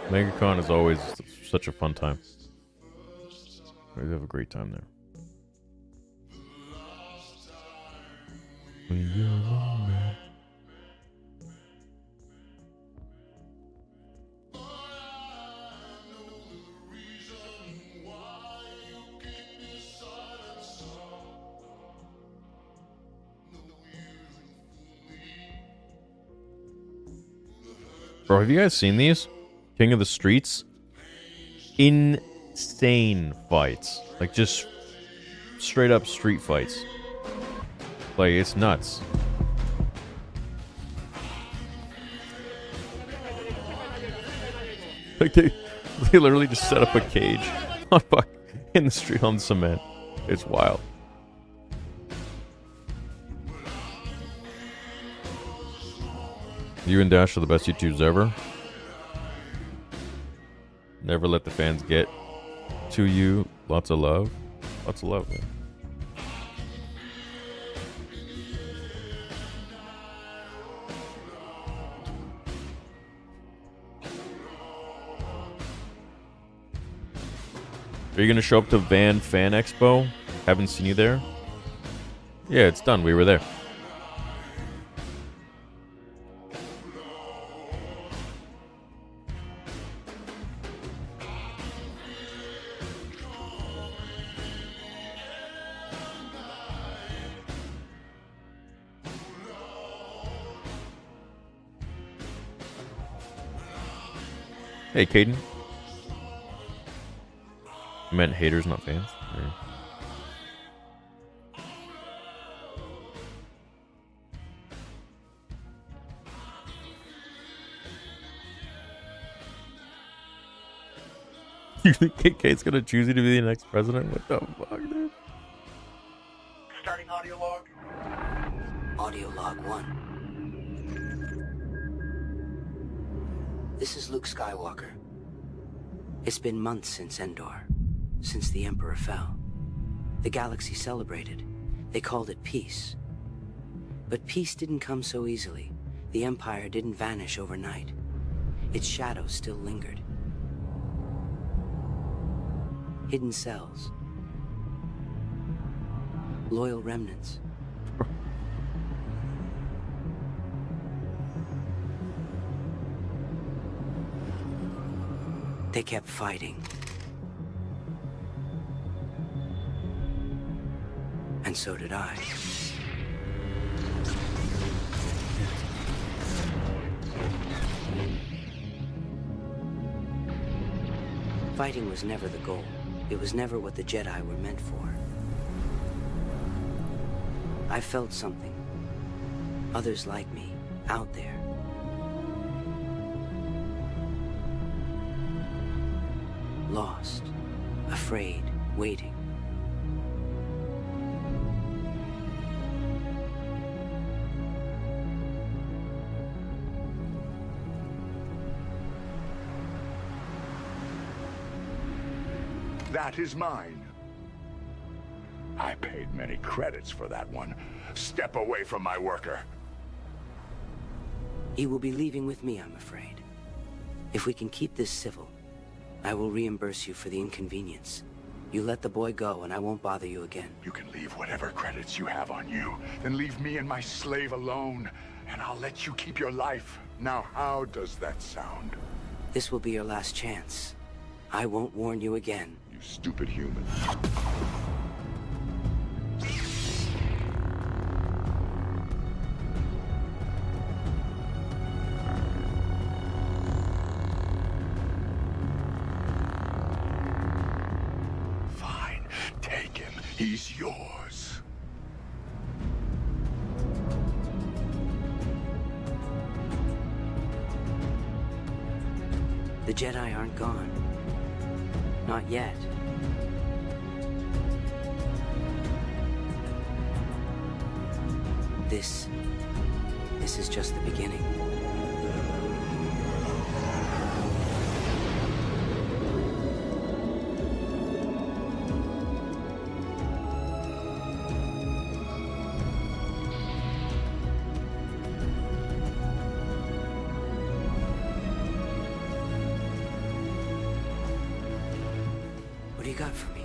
MegaCon is always such a fun time. We have a great time there. Bro, have you guys seen these? King of the Streets? Insane fights. Like, just straight up street fights. Like, it's nuts. Like, they literally just set up a cage in the street on cement. It's wild. You and Dash are the best YouTubers ever. Never let the fans get to you. Lots of love. Lots of love, man. Are you gonna show up to Van Fan Expo? Haven't seen you there. Yeah, it's done. We were there. Hey, Caden. You meant haters, not fans. Or... You think KK's gonna choose you to be the next president? What the fuck, dude? Starting audio log. Audio log 1. This is Luke Skywalker. It's been months since Endor, since the Emperor fell. The galaxy celebrated. They called it peace. But peace didn't come so easily. The Empire didn't vanish overnight. Its shadow still lingered. Hidden cells. Loyal remnants. They kept fighting. And so did I. Fighting was never the goal. It was never what the Jedi were meant for. I felt something. Others like me, out there. Lost, afraid, waiting. That is mine. I paid many credits for that one. Step away from my worker. He will be leaving with me, I'm afraid. If we can keep this civil, I will reimburse you for the inconvenience. You let the boy go and I won't bother you again. You can leave whatever credits you have on you. Then leave me and my slave alone, and I'll let you keep your life. Now, how does that sound? This will be your last chance. I won't warn you again. You stupid human. Fine. Take him. He's yours. The Jedi aren't gone. Not yet. This is just the beginning. What do you got for me?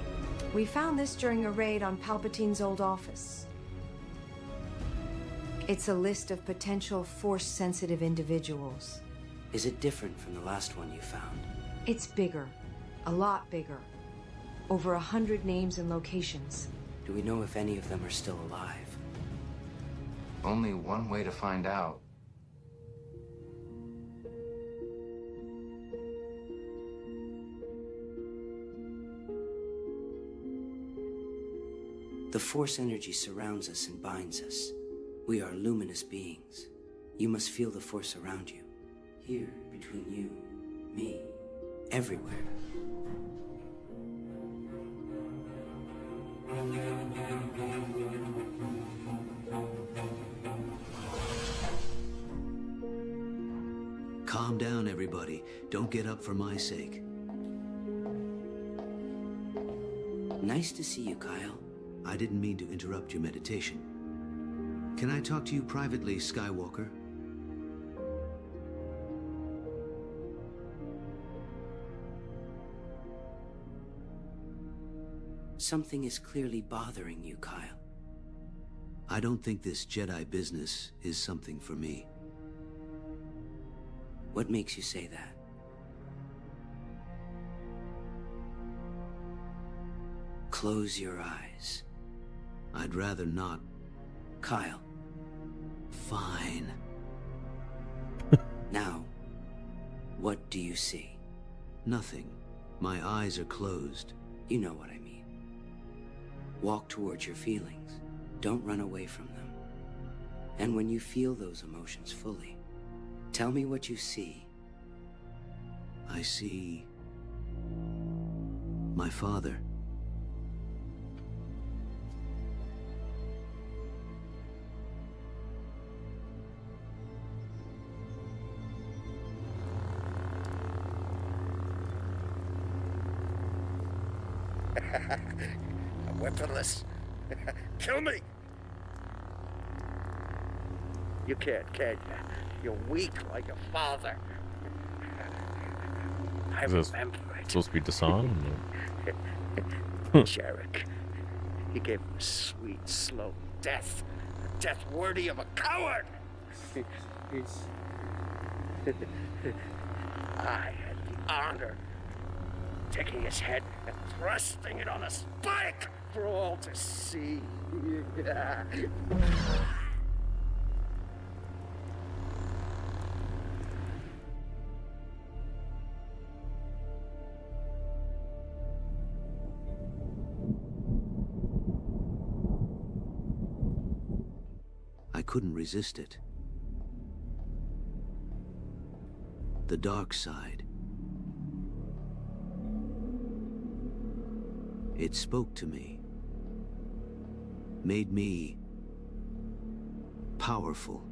We found this during a raid on Palpatine's old office. It's a list of potential Force-sensitive individuals. Is it different from the last one you found? It's bigger. A lot bigger. Over 100 names and locations. Do we know if any of them are still alive? Only one way to find out. The Force energy surrounds us and binds us. We are luminous beings. You must feel the Force around you. Here, between you, me, everywhere. Calm down, everybody. Don't get up for my sake. Nice to see you, Kyle. I didn't mean to interrupt your meditation. Can I talk to you privately, Skywalker? Something is clearly bothering you, Kyle. I don't think this Jedi business is something for me. What makes you say that? Close your eyes. I'd rather not. Kyle. Fine. Now, what do you see? Nothing. My eyes are closed. You know what I mean. Walk towards your feelings. Don't run away from them. And when you feel those emotions fully, tell me what you see. I see... my father. I'm weaponless. Kill me! You can't, can you? You're weak like your father. I Is this remember it. supposed to be Dasan? Jarek. He gave him a sweet, slow death. A death worthy of a coward! I had the honor of taking his head and thrusting it on a spike for all to see. I couldn't resist it. The dark side. It spoke to me. Made me powerful.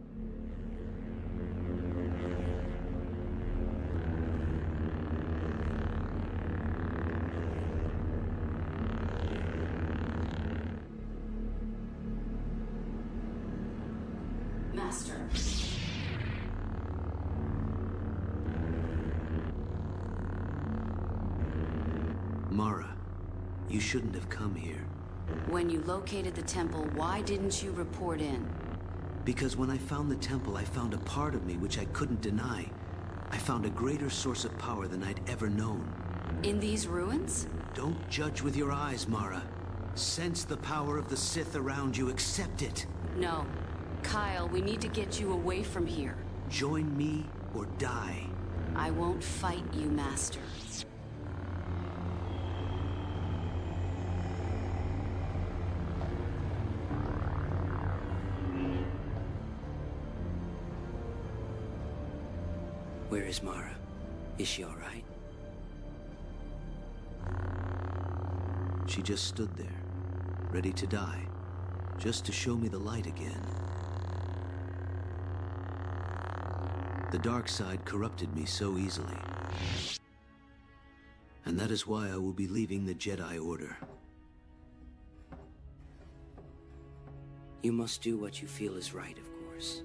Master. Mara, you shouldn't have come here. When you located the temple, why didn't you report in? Because when I found the temple, I found a part of me which I couldn't deny. I found a greater source of power than I'd ever known. In these ruins? Don't judge with your eyes, Mara. Sense the power of the Sith around you. Accept it. No. Kyle, we need to get you away from here. Join me or die. I won't fight you, Master. Where is Mara? Is she all right? She just stood there, ready to die, just to show me the light again. The dark side corrupted me so easily. And that is why I will be leaving the Jedi Order. You must do what you feel is right, of course.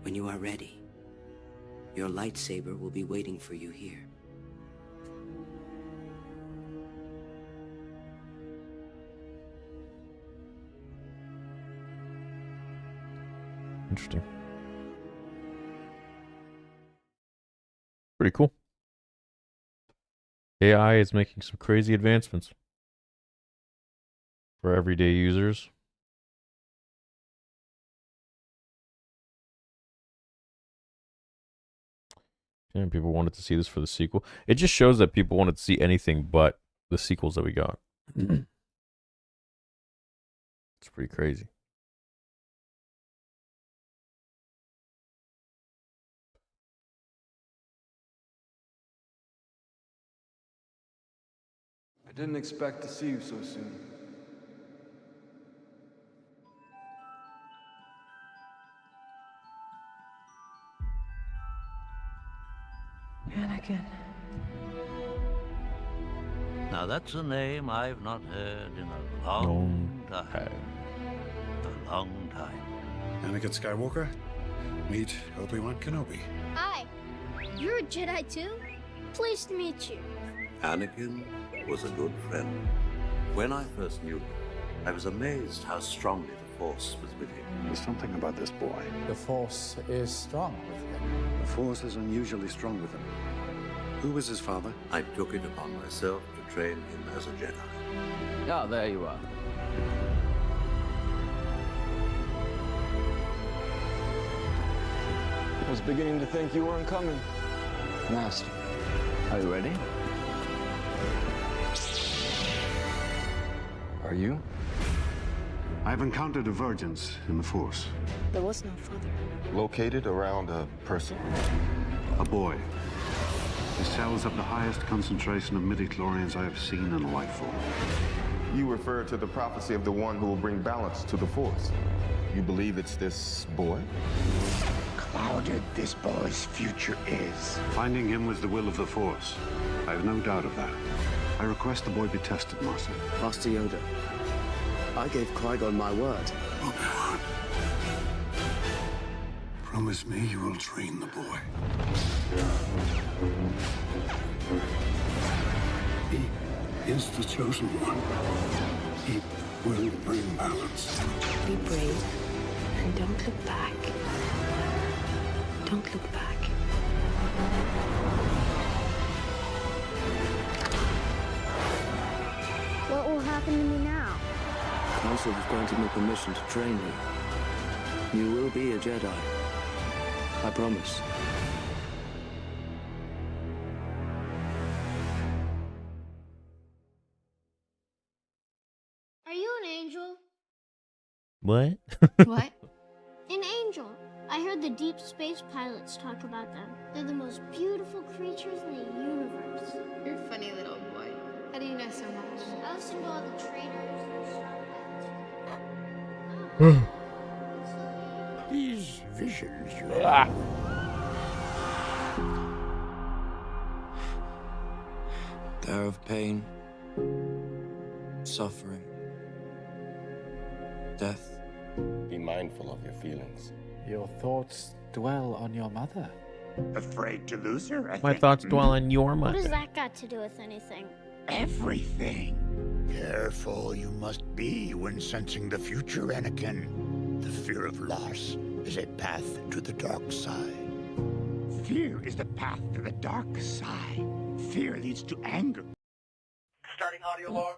When you are ready, your lightsaber will be waiting for you here. Interesting. Pretty cool. AI is making some crazy advancements for everyday users. And people wanted to see this for the sequel. It just shows that people wanted to see anything but the sequels that we got. It's pretty crazy. I didn't expect to see you so soon. Anakin. Now that's a name I've not heard in a long time. A long time. Anakin Skywalker, meet Obi-Wan Kenobi. Hi. You're a Jedi too? Pleased to meet you. Anakin, was a good friend. When I first knew him, I was amazed how strongly the Force was with him. There's something about this boy. The Force is strong with him. The Force is unusually strong with him. Who was his father? I took it upon myself to train him as a Jedi. Ah, there you are. I was beginning to think you weren't coming. Master, are you ready? Are you? I've encountered divergence in the Force. There was no father. Located around a person. A boy. His cells have the highest concentration of midi-chlorians I have seen in a life form. You refer to the prophecy of the one who will bring balance to the Force. You believe it's this boy? Clouded this boy's future is. Finding him was the will of the Force. I have no doubt of that. I request the boy be tested, Master. Master Yoda, I gave Qui-Gon my word. Obi-Wan, promise me you will train the boy. He is the chosen one. He will bring balance. Be brave and don't look back. Don't look back. What will happen to me now? The Council has granted me permission to train you. You will be a Jedi. I promise. Are you an angel? What? What? An angel. I heard the deep space pilots talk about them. They're the most beautiful creatures in the universe. You're a funny little boy. How do you know so much? I listen to all the traitors and stuff. These visions you They're of pain, suffering, death. Be mindful of your feelings. Your thoughts dwell on your mother. afraid to lose her, I My think. thoughts dwell on your What mother. does that got to do with anything? Everything. Careful you must be when sensing the future, Anakin. The fear of loss is a path to the dark side. Fear is the path to the dark side. Fear leads to anger. Starting audio log.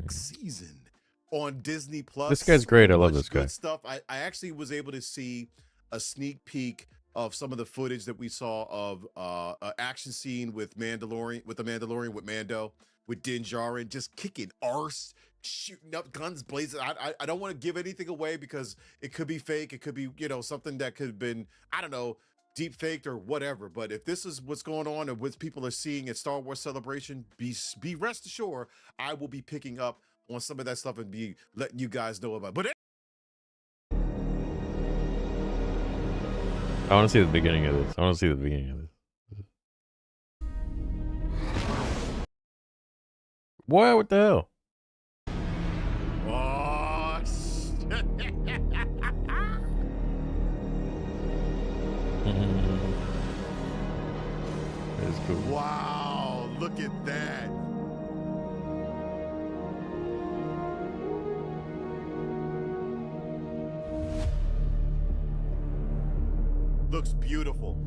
Season on Disney Plus. This guy's great. I love Much this guy. good stuff. I actually was able to see a sneak peek of some of the footage that we saw of an action scene with the Mandalorian with Mando, with Din Djarin just kicking arse, shooting up, guns blazing. I don't want to give anything away because it could be fake. It could be, something that could have been, I don't know, deep faked or whatever. But if this is what's going on and what people are seeing at Star Wars Celebration, be rest assured I will be picking up on some of that stuff and be letting you guys know about it. But I want to see the beginning of this. What the hell? Oh, shit. That's cool. Wow, look at that. Looks beautiful.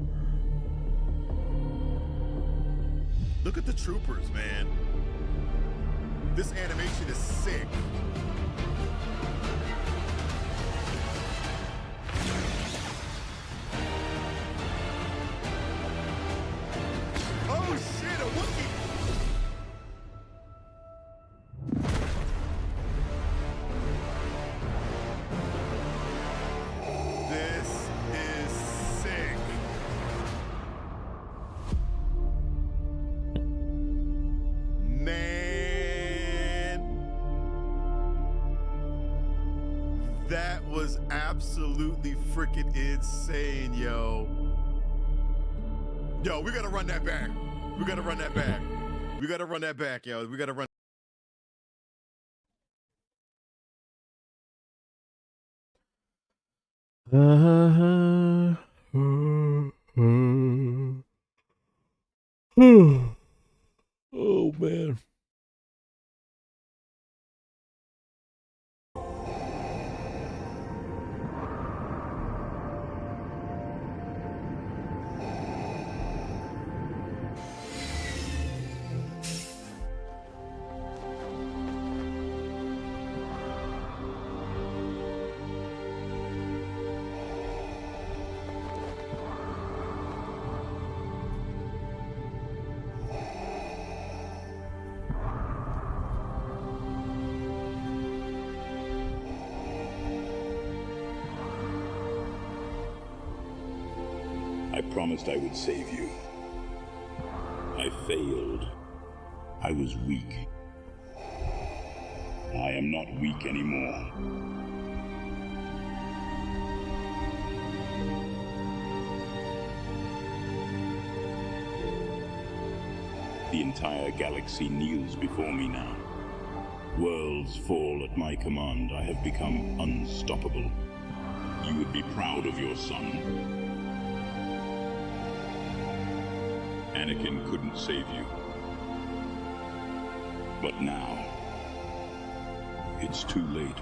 Look at the troopers, man. This animation is sick. Oh shit, a Wookiee! This is sick. Man, that was absolutely freaking insane, yo. Yo, we gotta run that back. We gotta run that back. We gotta run that back, yo. We gotta run. Oh man. I promised I would save you. I failed. I was weak. I am not weak anymore. The entire galaxy kneels before me now. Worlds fall at my command. I have become unstoppable. You would be proud of your son. Anakin couldn't save you. But now, it's too late.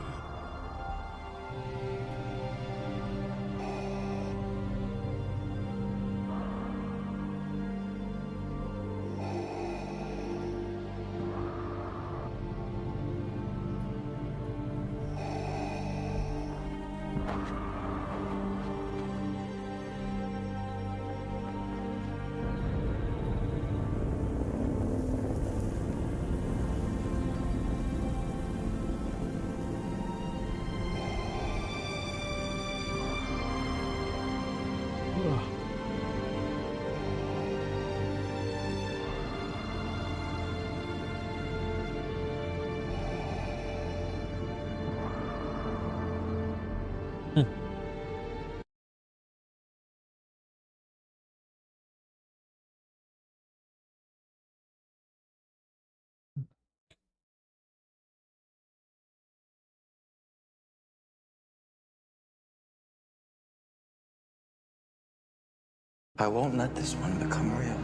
I won't let this one become real.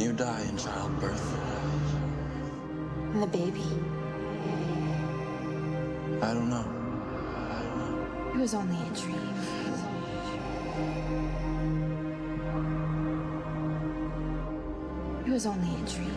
You die in childbirth. And the baby? I don't know. It was only a dream. It was only a dream.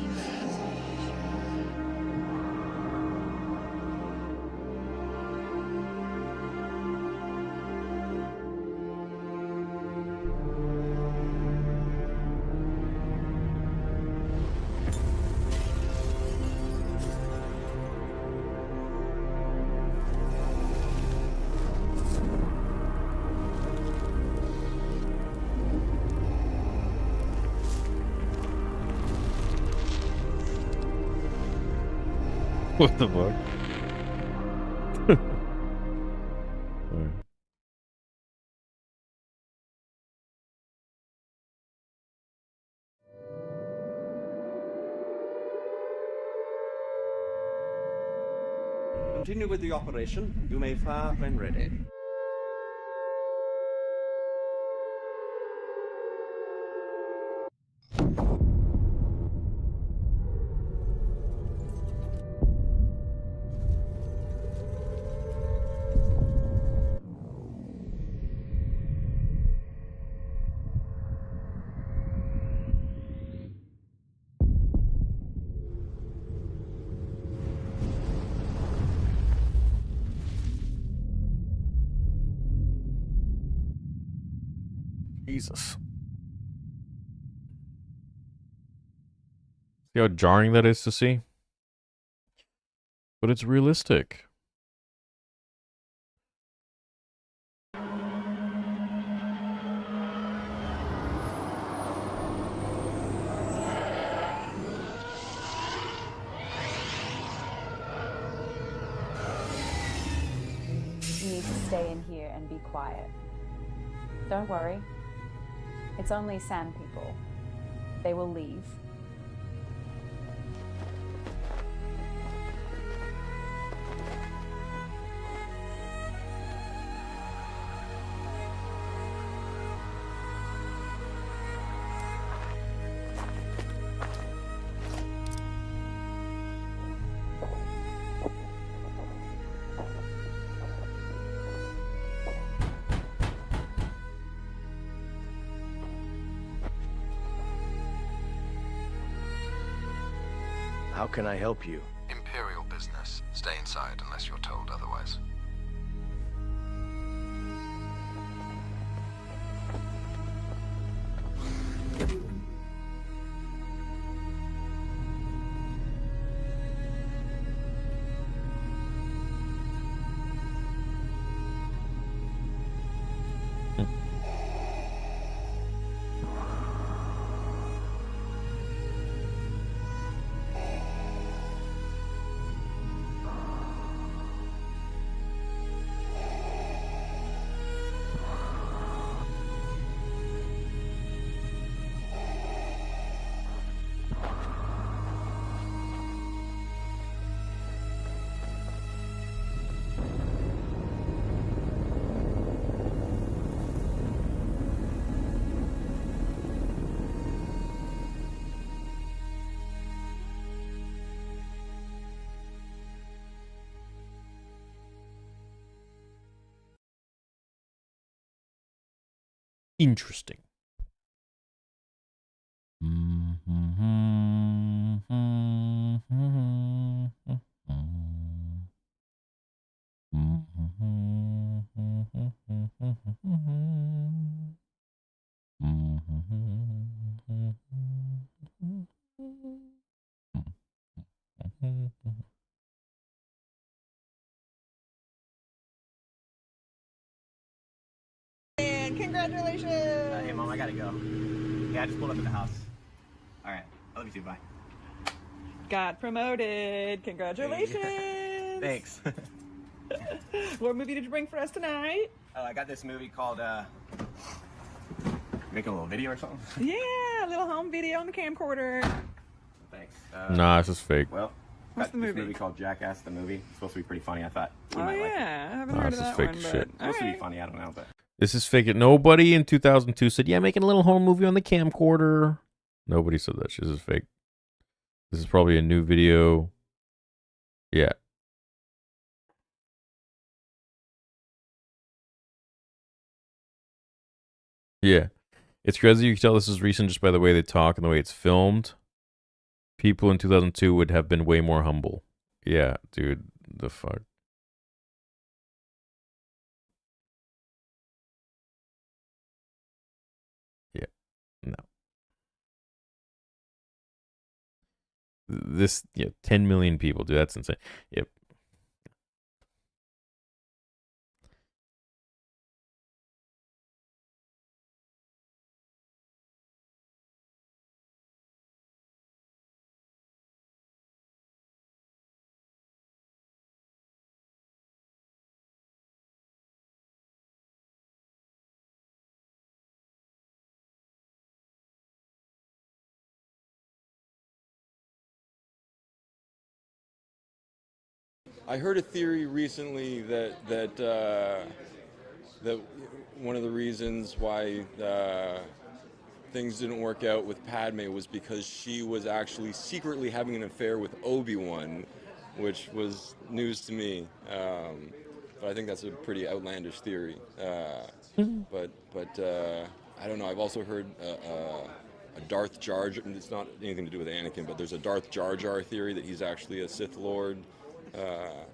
What the fuck? Sorry. Continue with the operation. You may fire when ready. Jesus. See how jarring that is to see? But it's realistic. You need to stay in here and be quiet. Don't worry. It's only sand people. They will leave. How can I help you? Imperial business. Stay inside unless you're told otherwise. Interesting. And congratulations! Hey, Mom, I gotta go. Yeah, I just pulled up at the house. All right. I love you too. Bye. Got promoted. Congratulations! Thanks. What movie did you bring for us tonight? I got this movie called, Making a little video or something? Yeah, a little home video on the camcorder. Thanks. Nah, this is fake. Well, what's the movie? This movie called Jackass, the movie. It's supposed to be pretty funny, I thought. You Oh might like it. yeah, I haven't Nah, heard this of is that fake one, as but shit. It's supposed to be funny, I don't know, but... This is fake. Nobody in 2002 said, yeah, making a little home movie on the camcorder. Nobody said that. This is fake. This is probably a new video. Yeah. Yeah. It's crazy. You can tell this is recent just by the way they talk and the way it's filmed. People in 2002 would have been way more humble. Yeah, dude. The fuck. Yeah. No. This, 10 million people, dude. That's insane. Yep. I heard a theory recently that one of the reasons why things didn't work out with Padme was because she was actually secretly having an affair with Obi-Wan, which was news to me. But I think that's a pretty outlandish theory. But I don't know. I've also heard a Darth Jar Jar. It's not anything to do with Anakin, but there's a Darth Jar Jar theory that he's actually a Sith Lord.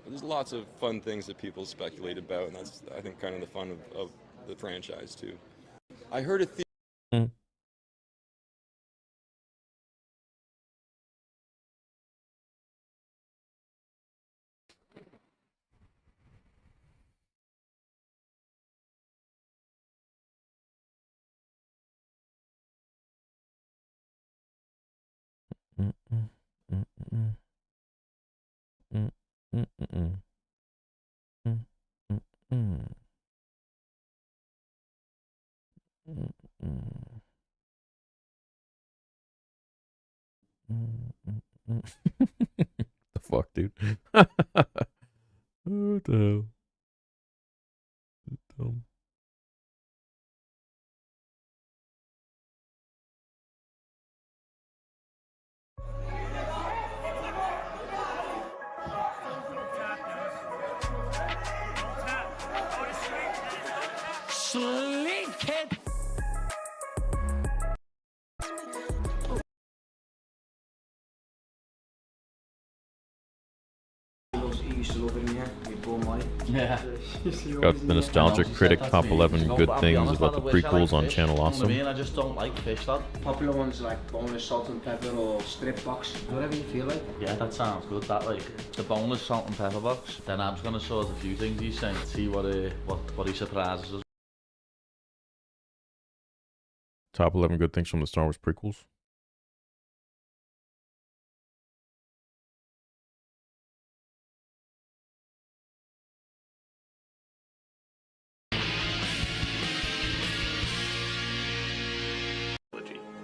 There's lots of fun things that people speculate about, and that's, I think, kind of the fun of the franchise too. I heard a theory. The fuck, dude? What the hell? Dumb. Sleep, kid! Yeah. Got the nostalgic critic top 11 good things about the prequels on Channel Awesome. I just don't like fish, lad. Popular ones like boneless salt and pepper or strip box, whatever you feel like. Yeah, that sounds good. That like the boneless salt and pepper box. Then I'm just gonna sort a few things he's saying, see what he surprises us. Top 11 good things from the Star Wars prequels.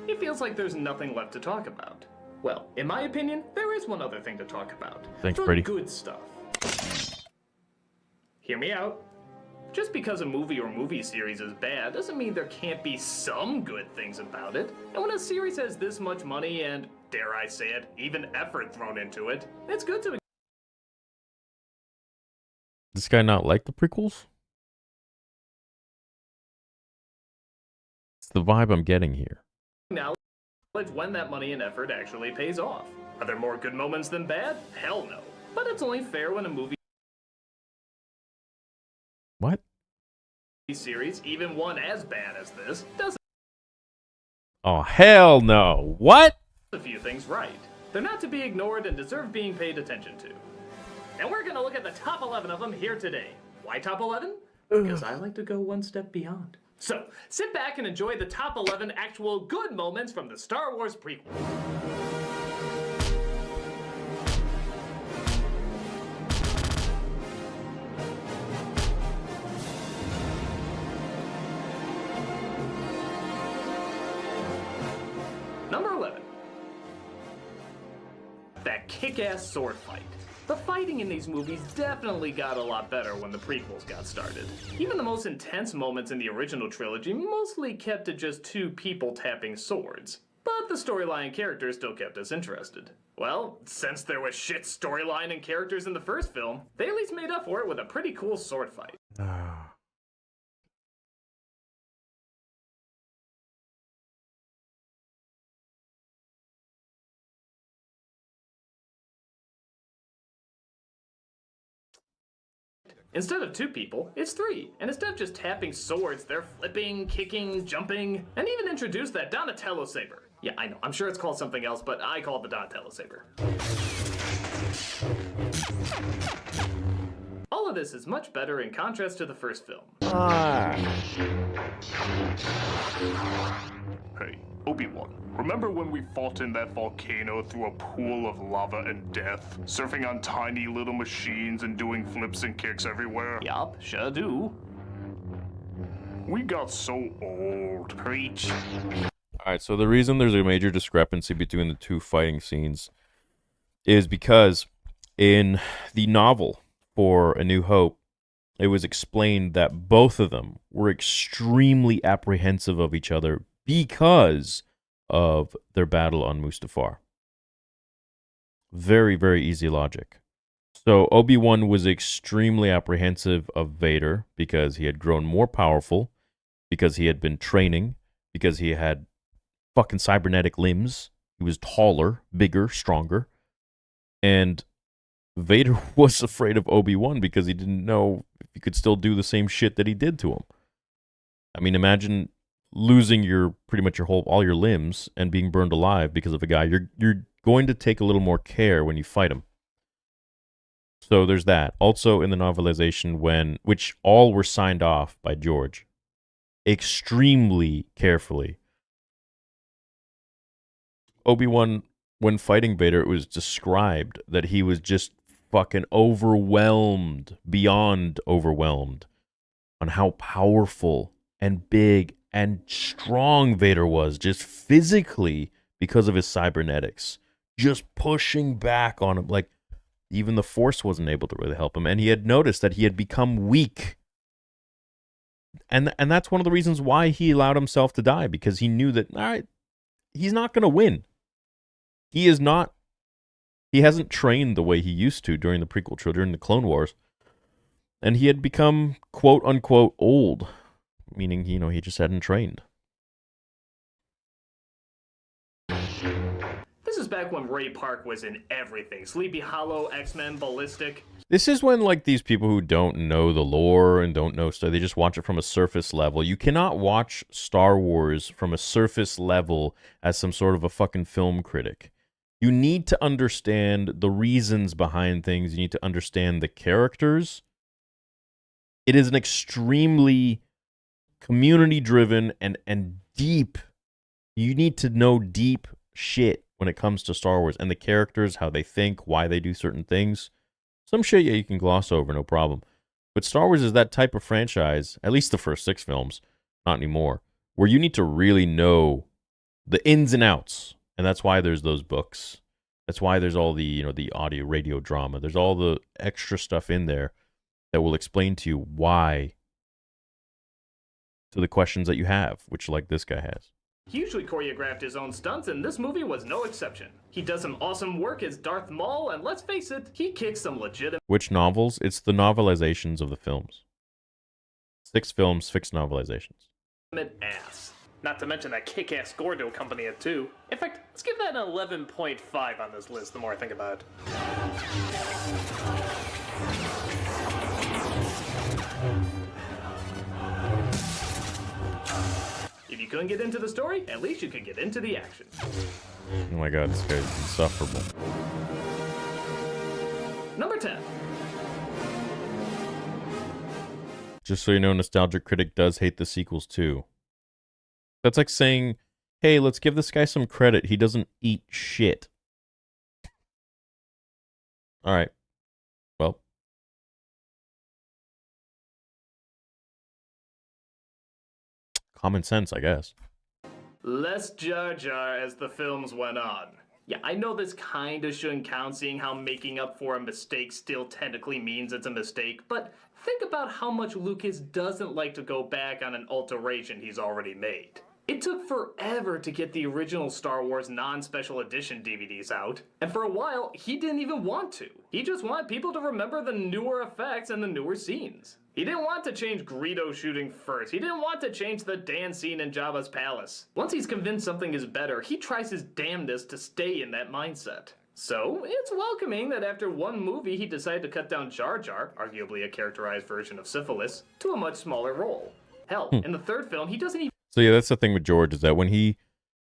It feels like there's nothing left to talk about. Well, in my opinion, there is one other thing to talk about. Thanks, the Brady. Good stuff. Hear me out. Just because a movie or movie series is bad doesn't mean there can't be some good things about it. And when a series has this much money and, dare I say it, even effort thrown into it, it's good to This guy not like the prequels? It's the vibe I'm getting here. acknowledge when that money and effort actually pays off. Are there more good moments than bad? Hell no. But it's only fair when a movie What? series, even one as bad as this, does Oh, hell no. What? a few things right. They're not to be ignored and deserve being paid attention to. And we're gonna look at the top 11 of them here today. Why top 11? Because I like to go one step beyond. So, sit back and enjoy the top 11 actual good moments from the Star Wars prequel. Number 11. That kick-ass sword fight. The fighting in these movies definitely got a lot better when the prequels got started. Even the most intense moments in the original trilogy mostly kept to just two people tapping swords. But the storyline characters still kept us interested. Well, since there was shit storyline and characters in the first film, they at least made up for it with a pretty cool sword fight. Instead of two people, it's three. And instead of just tapping swords, they're flipping, kicking, jumping, and even introduced that Donatello Saber. Yeah, I know. I'm sure it's called something else, but I call it the Donatello Saber. All of this is much better in contrast to the first film. Hey, Obi-Wan, remember when we fought in that volcano through a pool of lava and death, surfing on tiny little machines and doing flips and kicks everywhere? Yup, sure do. We got so old. Preach. Alright, so the reason there's a major discrepancy between the two fighting scenes is because in the novel for A New Hope, it was explained that both of them were extremely apprehensive of each other because of their battle on Mustafar. Very, very easy logic. So Obi-Wan was extremely apprehensive of Vader because he had grown more powerful, because he had been training, because he had fucking cybernetic limbs. He was taller, bigger, stronger. And Vader was afraid of Obi-Wan because he didn't know if he could still do the same shit that he did to him. I mean, imagine losing all your limbs and being burned alive because of a guy. You're going to take a little more care when you fight him. So there's that. Also in the novelization, which all were signed off by George extremely carefully. Obi-Wan, when fighting Vader, it was described that he was just fucking overwhelmed, beyond overwhelmed, on how powerful and big and strong Vader was, just physically because of his cybernetics. just pushing back on him. Like, even the Force wasn't able to really help him. And he had noticed that he had become weak. And that's one of the reasons why he allowed himself to die, because he knew that, all right, he's not going to win. He hasn't trained the way he used to during the prequel trilogy, during the Clone Wars. And he had become, quote unquote, old, meaning, he just hadn't trained. This is back when Ray Park was in everything. Sleepy Hollow, X-Men, Ballistic. This is when, like, these people who don't know the lore and don't know stuff, they just watch it from a surface level. You cannot watch Star Wars from a surface level as some sort of a fucking film critic. You need to understand the reasons behind things. You need to understand the characters. It is an extremely community-driven and deep. You need to know deep shit when it comes to Star Wars and the characters, how they think, why they do certain things. Some shit, yeah, you can gloss over, no problem. But Star Wars is that type of franchise, at least the first 6 films, not anymore, where you need to really know the ins and outs. And that's why there's those books. That's why there's all the, the audio, radio drama. There's all the extra stuff in there that will explain to you why, to the questions that you have, which, like, this guy has. He usually choreographed his own stunts, and this movie was no exception. He does some awesome work as Darth Maul, and let's face it, he kicks some legitimate... Which novels? It's the novelizations of the films. 6 films, 6 novelizations. ...ass. Not to mention that kick-ass score to accompany it, too. In fact, let's give that an 11.5 on this list the more I think about it. If you couldn't get into the story, at least you could get into the action. Oh my god, this guy's insufferable. Number 10. Just so you know, Nostalgic Critic does hate the sequels too. That's like saying, hey, let's give this guy some credit. He doesn't eat shit. Alright. Well. Common sense, I guess. Less Jar Jar as the films went on. Yeah, I know this kinda shouldn't count, seeing how making up for a mistake still technically means it's a mistake, but think about how much Lucas doesn't like to go back on an alteration he's already made. It took forever to get the original Star Wars non-special edition DVDs out, and for a while, he didn't even want to. He just wanted people to remember the newer effects and the newer scenes. He didn't want to change Greedo shooting first. He didn't want to change the Dan scene in Jabba's palace. Once he's convinced something is better, he tries his damnedest to stay in that mindset. So, it's welcoming that after one movie he decided to cut down Jar Jar, arguably a characterized version of syphilis, to a much smaller role. Hell, in the third film, he doesn't even... So yeah, that's the thing with George, is that when he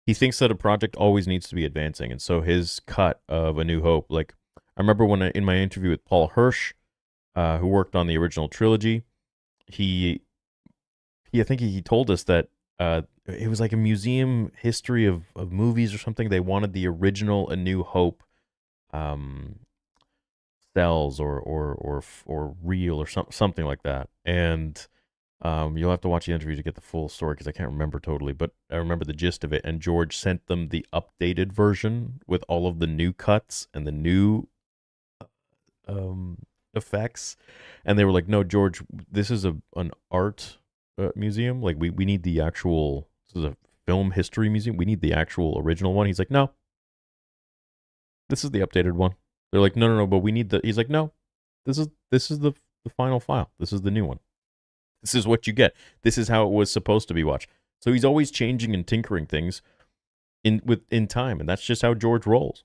thinks that a project always needs to be advancing, and so his cut of A New Hope, like, I remember when in my interview with Paul Hirsch, who worked on the original trilogy, I think he told us that it was like a museum history of movies or something. They wanted the original A New Hope cells or reel or something like that, and you'll have to watch the interview to get the full story, because I can't remember totally, but I remember the gist of it. And George sent them the updated version with all of the new cuts and the new effects, and they were like, no, George, this is an art museum, like we need the actual, this is a film history museum, we need the actual original one. He's like, no, this is the updated one. They're like, no, but we need the, he's like, no, this is the final file, this is the new one, this is what you get, this is how it was supposed to be watched. So he's always changing and tinkering things in time, and that's just how George rolls.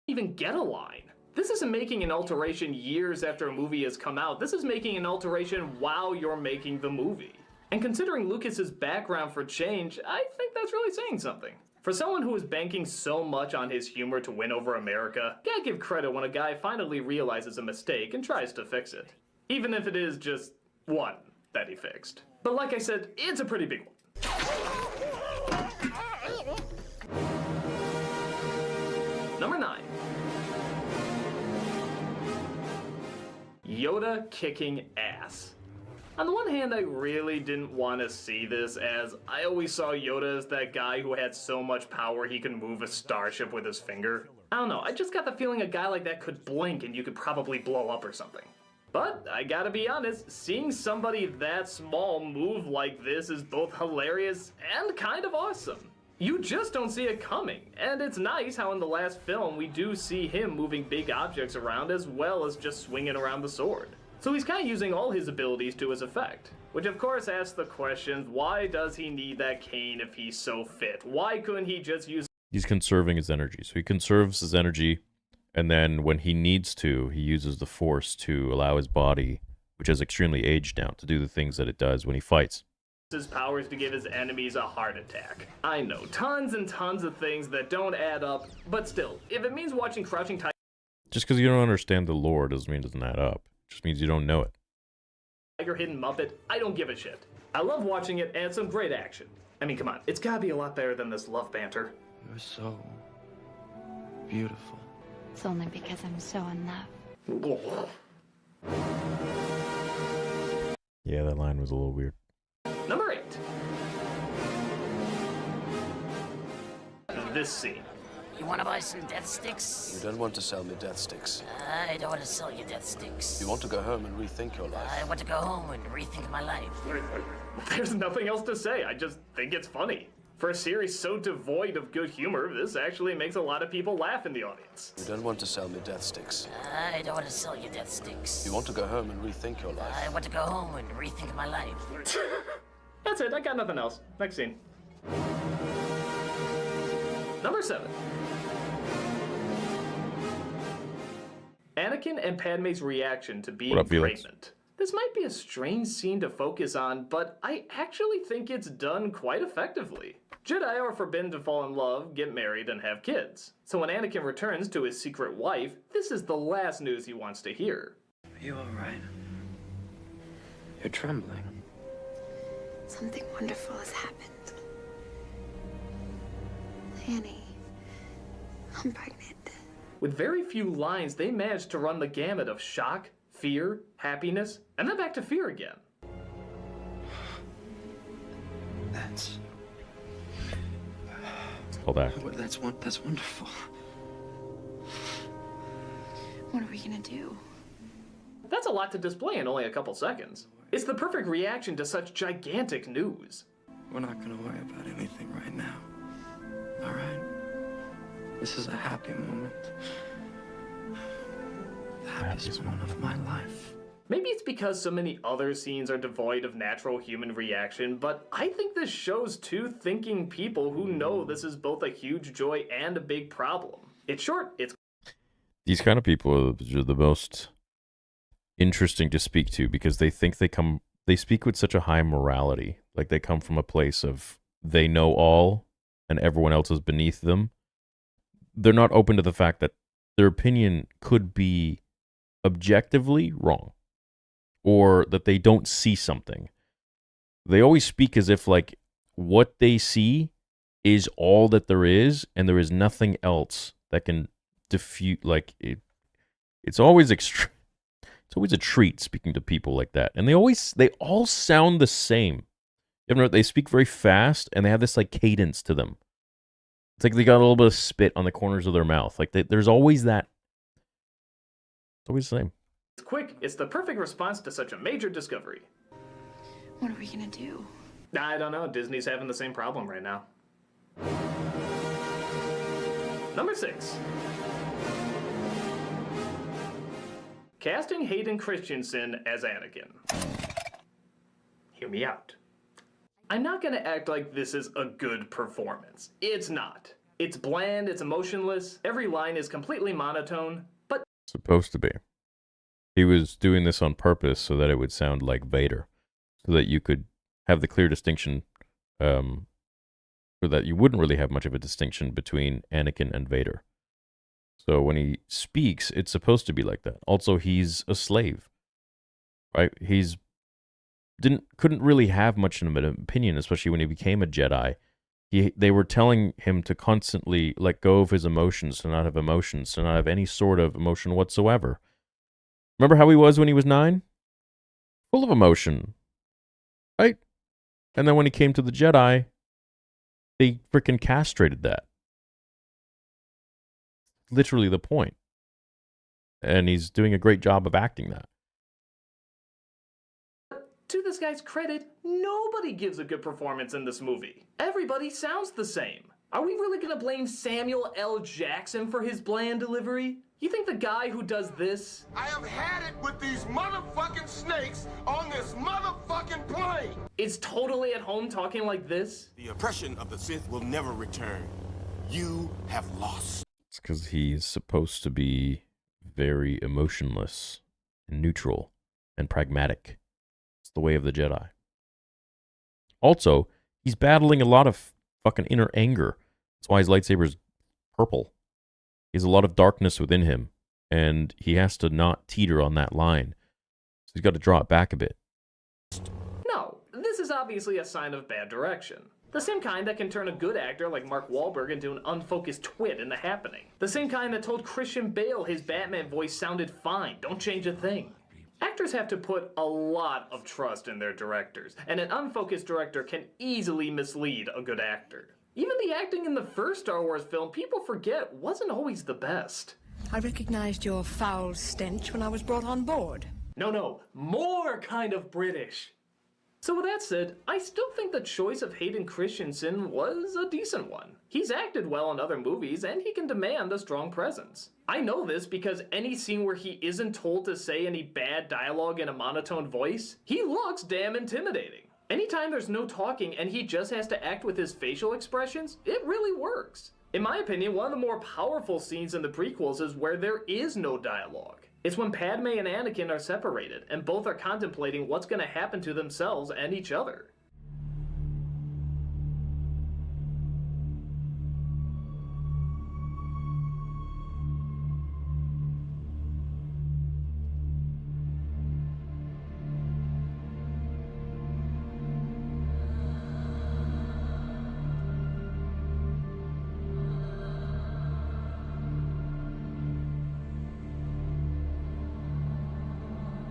Even get a line. This isn't making an alteration years after a movie has come out. This is making an alteration while you're making the movie. And considering Lucas's background for change, I think that's really saying something. For someone who is banking so much on his humor to win over America, gotta give credit when a guy finally realizes a mistake and tries to fix it. Even if it is just one that he fixed. But like I said, it's a pretty big one. Number 9. Yoda kicking ass. On the one hand, I really didn't want to see this, as I always saw Yoda as that guy who had so much power he could move a starship with his finger. I don't know, I just got the feeling a guy like that could blink and you could probably blow up or something. But I gotta be honest, seeing somebody that small move like this is both hilarious and kind of awesome. You just don't see it coming, and it's nice how in the last film we do see him moving big objects around as well as just swinging around the sword. So he's kind of using all his abilities to his effect. Which of course asks the question, why does he need that cane if he's so fit? Why couldn't he just use... He's conserving his energy. So he conserves his energy, and then when he needs to, he uses the Force to allow his body, which has extremely aged now, to do the things that it does when he fights. His powers to give his enemies a heart attack. I know, tons and tons of things that don't add up, but still, if it means watching Crouching Tiger... Just because you don't understand the lore doesn't mean it doesn't add up. It just means you don't know it. Tiger Hidden Muppet, I don't give a shit. I love watching it, and it's some great action. I mean, come on, it's gotta be a lot better than this love banter. You're so beautiful. It's only because I'm so in love. Yeah, that line was a little weird. Number 8. This scene. You want to buy some death sticks? You don't want to sell me death sticks. I don't want to sell you death sticks. You want to go home and rethink your life. I want to go home and rethink my life. There's nothing else to say. I just think it's funny. For a series so devoid of good humor, this actually makes a lot of people laugh in the audience. You don't want to sell me death sticks. I don't want to sell you death sticks. You want to go home and rethink your life. I want to go home and rethink my life. That's it. I got nothing else. Next scene. Number 7. Anakin and Padme's reaction to being pregnant. This might be a strange scene to focus on, but I actually think it's done quite effectively. Jedi are forbidden to fall in love, get married, and have kids. So when Anakin returns to his secret wife, this is the last news he wants to hear. Are you alright? You're trembling. Something wonderful has happened. Annie, I'm pregnant. With very few lines, they managed to run the gamut of shock, fear, happiness, and then back to fear again. That's wonderful. What are we gonna do? That's a lot to display in only a couple seconds. It's the perfect reaction to such gigantic news. We're not gonna worry about anything right now. Alright? This is a happy moment. The happiest moment of my life. Maybe it's because so many other scenes are devoid of natural human reaction, but I think this shows two thinking people who know this is both a huge joy and a big problem. It's short, it's... These kind of people are the most interesting to speak to because they think they speak with such a high morality. Like they come from a place of they know all and everyone else is beneath them. They're not open to the fact that their opinion could be objectively wrong or that they don't see something. They always speak as if like what they see is all that there is and there is nothing else that can diffuse like it. It's always it's always a treat speaking to people like that. And they all sound the same. You ever know, they speak very fast and they have this like cadence to them. It's like they got a little bit of spit on the corners of their mouth. Like there's always that. It's always the same. It's quick. It's the perfect response to such a major discovery. What are we gonna do? I don't know. Disney's having the same problem right now. Number 6. Casting Hayden Christensen as Anakin. Hear me out. I'm not gonna act like this is a good performance. It's not. It's bland, it's emotionless, every line is completely monotone, but... Supposed to be. He was doing this on purpose so that it would sound like Vader. So that you could have the clear distinction, so that you wouldn't really have much of a distinction between Anakin and Vader. So when he speaks, it's supposed to be like that. Also, he's a slave, right? Couldn't really have much of an opinion, especially when he became a Jedi. They were telling him to constantly let go of his emotions, to not have emotions, to not have any sort of emotion whatsoever. Remember how he was when he was 9? Full of emotion. And then when he came to the Jedi, they freaking castrated that. Literally the point. And he's doing a great job of acting that. To this guy's credit, nobody gives a good performance in this movie. Everybody sounds the same. Are we really gonna blame Samuel L. Jackson for his bland delivery? You think the guy who does this? I have had it with these motherfucking snakes on this motherfucking plane! Is totally at home talking like this? The oppression of the Sith will never return. You have lost. It's because he's supposed to be very emotionless and neutral and pragmatic. It's the way of the Jedi. Also, he's battling a lot of fucking inner anger. That's why his lightsaber's purple. He has a lot of darkness within him, and he has to not teeter on that line. So he's got to draw it back a bit. No, this is obviously a sign of bad direction. The same kind that can turn a good actor like Mark Wahlberg into an unfocused twit in The Happening. The same kind that told Christian Bale his Batman voice sounded fine, don't change a thing. Actors have to put a lot of trust in their directors, and an unfocused director can easily mislead a good actor. Even the acting in the first Star Wars film, people forget, wasn't always the best. I recognized your foul stench when I was brought on board. No, more kind of British. So with that said, I still think the choice of Hayden Christensen was a decent one. He's acted well in other movies, and he can demand a strong presence. I know this because any scene where he isn't told to say any bad dialogue in a monotone voice, he looks damn intimidating. Anytime there's no talking and he just has to act with his facial expressions, it really works. In my opinion, one of the more powerful scenes in the prequels is where there is no dialogue. It's when Padme and Anakin are separated, and both are contemplating what's going to happen to themselves and each other.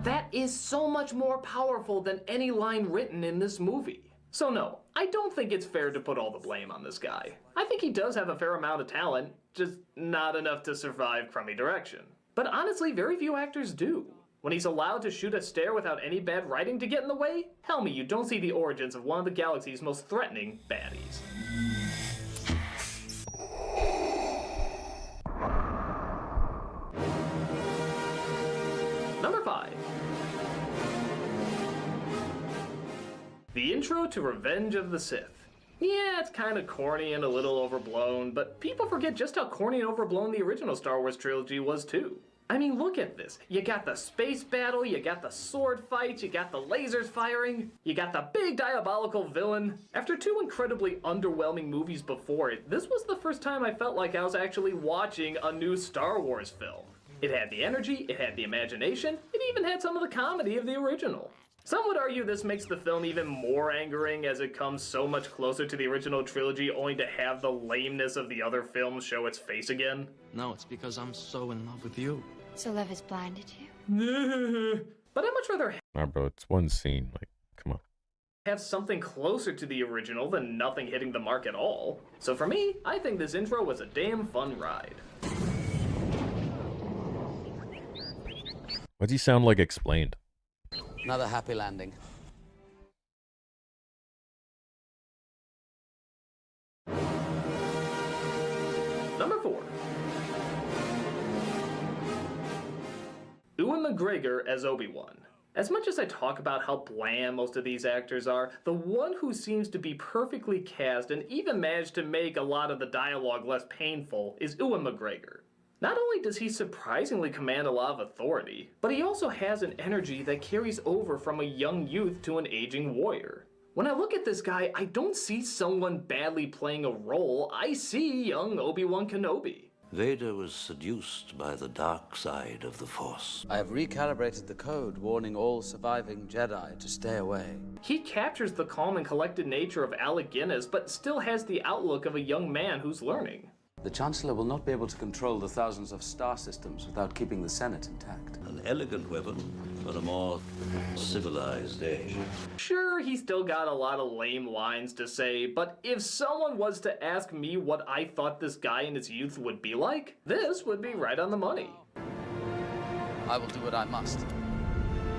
That is so much more powerful than any line written in this movie. So no, I don't think it's fair to put all the blame on this guy. I think he does have a fair amount of talent, just not enough to survive crummy direction. But honestly, very few actors do. When he's allowed to shoot a stare without any bad writing to get in the way, tell me you don't see the origins of one of the galaxy's most threatening baddies. Number 5. The intro to Revenge of the Sith. Yeah, it's kind of corny and a little overblown, but people forget just how corny and overblown the original Star Wars trilogy was too. I mean, look at this. You got the space battle, you got the sword fights, you got the lasers firing, you got the big diabolical villain. After 2 incredibly underwhelming movies before it, this was the first time I felt like I was actually watching a new Star Wars film. It had the energy, it had the imagination, it even had some of the comedy of the original. Some would argue this makes the film even more angering as it comes so much closer to the original trilogy only to have the lameness of the other films show its face again. No, it's because I'm so in love with you. So love has blinded you. But I'd much rather Nah, bro, it's one scene. Like, come on. have something closer to the original than nothing hitting the mark at all. So for me, I think this intro was a damn fun ride. What does he sound like explained? Another happy landing. Number 4. Ewan McGregor as Obi-Wan. As much as I talk about how bland most of these actors are, the one who seems to be perfectly cast and even managed to make a lot of the dialogue less painful is Ewan McGregor. Not only does he surprisingly command a lot of authority, but he also has an energy that carries over from a young youth to an aging warrior. When I look at this guy, I don't see someone badly playing a role, I see young Obi-Wan Kenobi. Vader was seduced by the dark side of the Force. I have recalibrated the code, warning all surviving Jedi to stay away. He captures the calm and collected nature of Alec Guinness, but still has the outlook of a young man who's learning. The Chancellor will not be able to control the thousands of star systems without keeping the Senate intact. An elegant weapon, but a more civilized age. Sure, he still got a lot of lame lines to say, but if someone was to ask me what I thought this guy in his youth would be like, this would be right on the money. I will do what I must.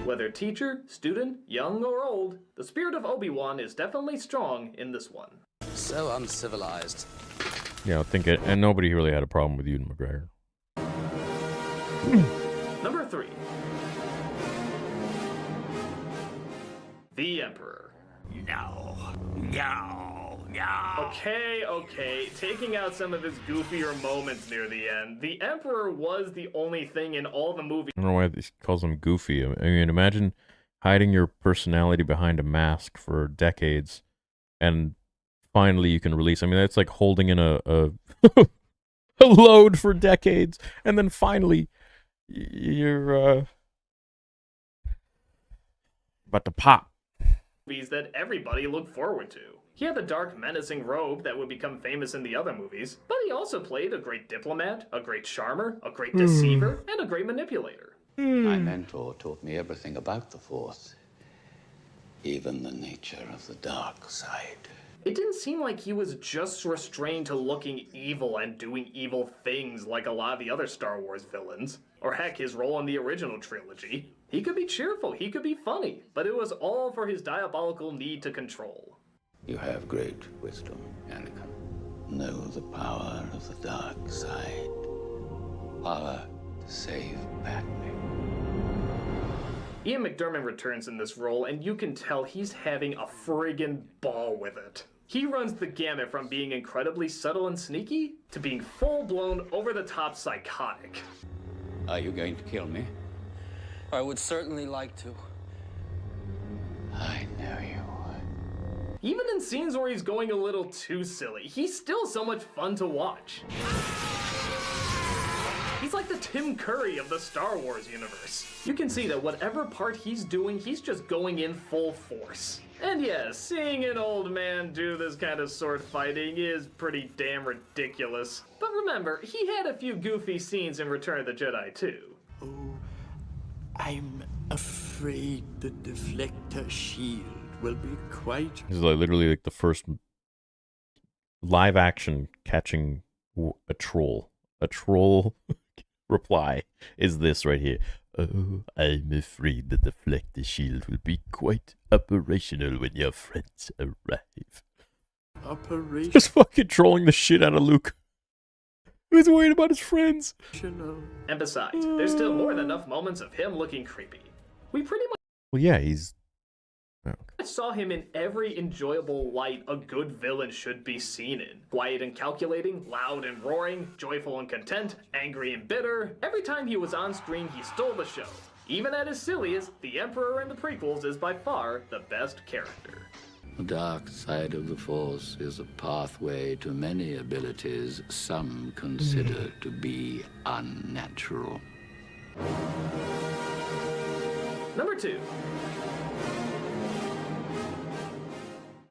Whether teacher, student, young or old, the spirit of Obi-Wan is definitely strong in this one. So uncivilized. Yeah, I think it, and nobody really had a problem with Ewan McGregor. Number 3. The Emperor. No. Okay, taking out some of his goofier moments near the end, the Emperor was the only thing in all the movies. I don't know why he calls him goofy. I mean, imagine hiding your personality behind a mask for decades, and finally you can release. I mean, that's like holding in a a load for decades, and then finally you're about to pop. Movies that everybody looked forward to. He had the dark, menacing robe that would become famous in the other movies, but he also played a great diplomat, a great charmer, a great deceiver, and a great manipulator. My mentor taught me everything about the Force, even the nature of the dark side. It didn't seem like he was just restrained to looking evil and doing evil things like a lot of the other Star Wars villains, or heck, his role in the original trilogy. He could be cheerful, he could be funny, but it was all for his diabolical need to control. You have great wisdom, Anakin. Know the power of the dark side. Power to save Padme. Ian McDiarmid returns in this role, and you can tell he's having a friggin' ball with it. He runs the gamut from being incredibly subtle and sneaky to being full-blown, over-the-top psychotic. Are you going to kill me? I would certainly like to. I know you. Even in scenes where he's going a little too silly, he's still so much fun to watch. He's like the Tim Curry of the Star Wars universe. You can see that whatever part he's doing, he's just going in full force. And yes, seeing an old man do this kind of sword fighting is pretty damn ridiculous. But remember, he had a few goofy scenes in Return of the Jedi too. Oh, I'm afraid the deflector shield will be quite... This is like literally like the first live action catching a troll. A troll reply is this right here. Oh, I'm afraid the deflector shield will be quite operational when your friends arrive. Operation... Just fucking trolling the shit out of Luke. Who's worried about his friends? And besides, there's still more than enough moments of him looking creepy. We pretty much... Well, yeah, he's... I saw him in every enjoyable light a good villain should be seen in. Quiet and calculating, loud and roaring, joyful and content, angry and bitter. Every time he was on screen, he stole the show. Even at his silliest, the Emperor in the prequels is by far the best character. The dark side of the Force is a pathway to many abilities some consider to be unnatural. Number 2.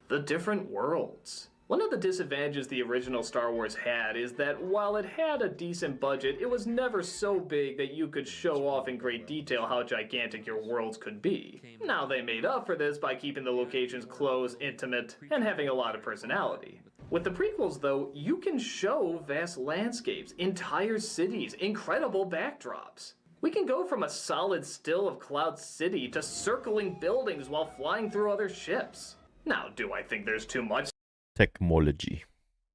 The different worlds. One of the disadvantages the original Star Wars had is that while it had a decent budget, it was never so big that you could show off in great detail how gigantic your worlds could be. Now they made up for this by keeping the locations close, intimate, and having a lot of personality. With the prequels though, you can show vast landscapes, entire cities, incredible backdrops. We can go from a solid still of Cloud City to circling buildings while flying through other ships. Now, do I think there's too much technology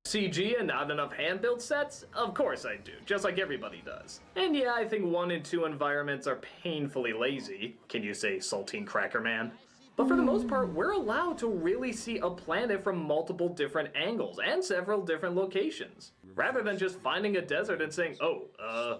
CG and not enough hand-built sets? Of course I do, just like everybody does. And yeah, I think 1 and 2 environments are painfully lazy. Can you say Saltine Cracker Man? But for the most part, we're allowed to really see a planet from multiple different angles and several different locations, rather than just finding a desert and saying, oh,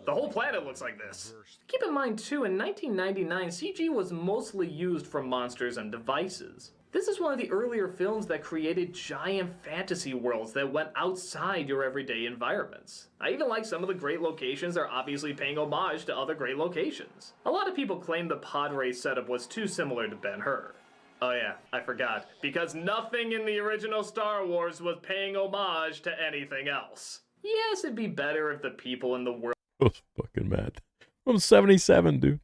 the whole planet looks like this. Keep in mind too, in 1999, CG was mostly used for monsters and devices. This is one of the earlier films that created giant fantasy worlds that went outside your everyday environments. I even like some of the great locations are obviously paying homage to other great locations. A lot of people claim the pod race setup was too similar to Ben-Hur. Oh yeah, I forgot. Because nothing in the original Star Wars was paying homage to anything else. Yes, it'd be better if the people in the world... I was fucking mad. I'm 77, dude.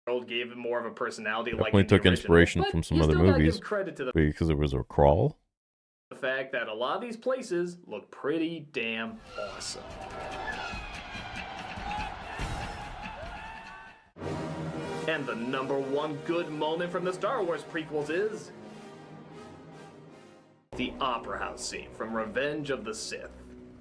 world gave it more of a personality. Definitely like in took the inspiration original, from but some you other still gotta movies give credit to because it was a crawl. the fact that a lot of these places look pretty damn awesome. And the #1 good moment from the Star Wars prequels is the Opera House scene from Revenge of the Sith.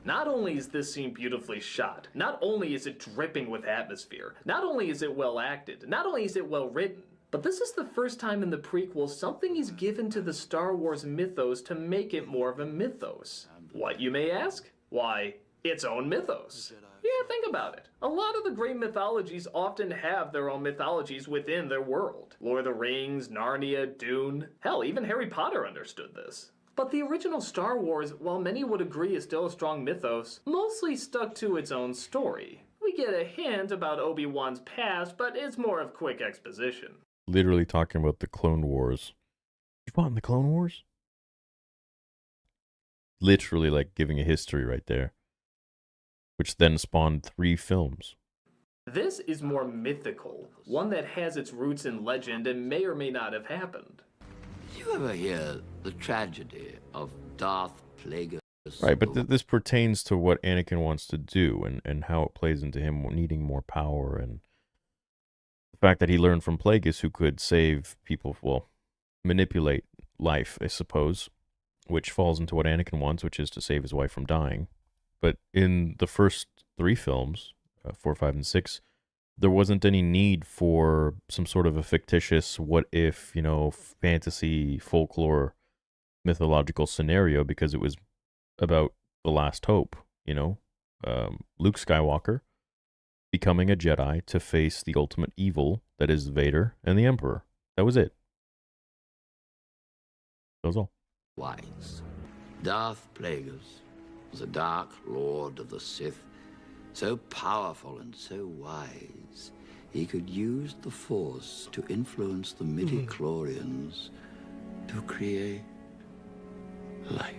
Not only is this scene beautifully shot, not only is it dripping with atmosphere, not only is it well acted, not only is it well written, but this is the first time in the prequels something is given to the Star Wars mythos to make it more of a mythos. What, you may ask? Why, its own mythos. Yeah, think about it. A lot of the great mythologies often have their own mythologies within their world. Lord of the Rings, Narnia, Dune. Hell, even Harry Potter understood this. But the original Star Wars, while many would agree is still a strong mythos, mostly stuck to its own story. We get a hint about Obi-Wan's past, but it's more of quick exposition. Literally talking about the Clone Wars. You fought in the Clone Wars? Literally like giving a history right there. Which then spawned 3 films. This is more mythical, one that has its roots in legend and may or may not have happened. Did you ever hear the tragedy of Darth Plagueis? Right, but this pertains to what Anakin wants to do and how it plays into him needing more power and the fact that he learned from Plagueis who could save people, well, manipulate life, I suppose, which falls into what Anakin wants, which is to save his wife from dying. But in the first 3 films, 4, 5, and 6, there wasn't any need for some sort of a fictitious what if, fantasy, folklore, mythological scenario because it was about the last hope, Luke Skywalker becoming a Jedi to face the ultimate evil that is Vader and the Emperor. That was it. That was all. Wise. Darth Plagueis was a dark lord of the Sith, so powerful and so wise, he could use the Force to influence the midi-chlorians to create life.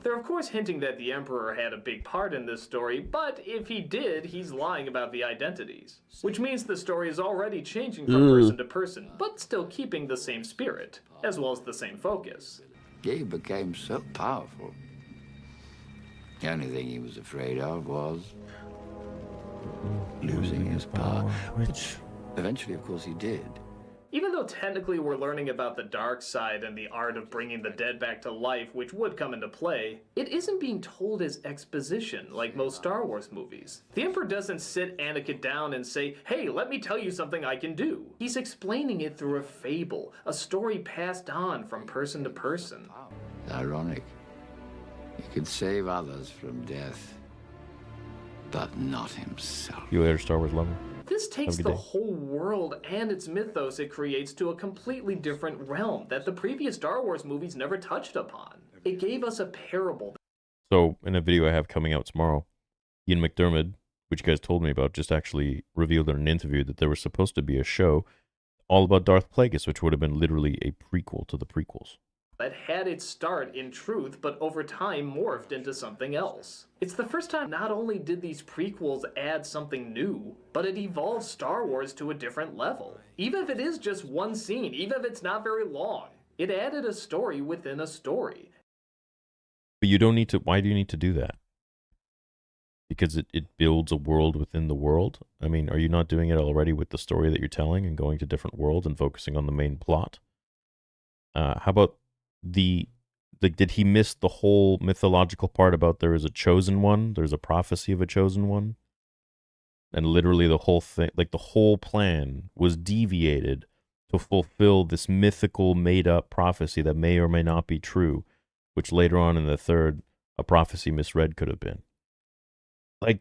They're of course hinting that the Emperor had a big part in this story, but if he did, he's lying about the identities. Which means the story is already changing from person to person, but still keeping the same spirit, as well as the same focus. He became so powerful. The only thing he was afraid of was losing his power, which eventually, of course, he did. Even though technically we're learning about the dark side and the art of bringing the dead back to life, which would come into play, it isn't being told as exposition like most Star Wars movies. The Emperor doesn't sit Anakin down and say, hey, let me tell you something I can do. He's explaining it through a fable, a story passed on from person to person. It's ironic. He could save others from death, but not himself. You later, Star Wars lover. This takes the whole world and its mythos it creates to a completely different realm that the previous Star Wars movies never touched upon. It gave us a parable. So, in a video I have coming out tomorrow, Ian McDermott, which you guys told me about, just actually revealed in an interview that there was supposed to be a show all about Darth Plagueis, which would have been literally a prequel to the prequels. That had its start in truth, but over time morphed into something else. It's the first time not only did these prequels add something new, but it evolved Star Wars to a different level. Even if it is just one scene, even if it's not very long, it added a story within a story. But you don't need to, why do you need to do that? Because it builds a world within the world? I mean, are you not doing it already with the story that you're telling and going to different worlds and focusing on the main plot? How about did he miss the whole mythological part about there is a chosen one, there's a prophecy of a chosen one? And literally the whole thing, like the whole plan was deviated to fulfill this mythical made-up prophecy that may or may not be true, which later on in the third, a prophecy misread could have been. Like,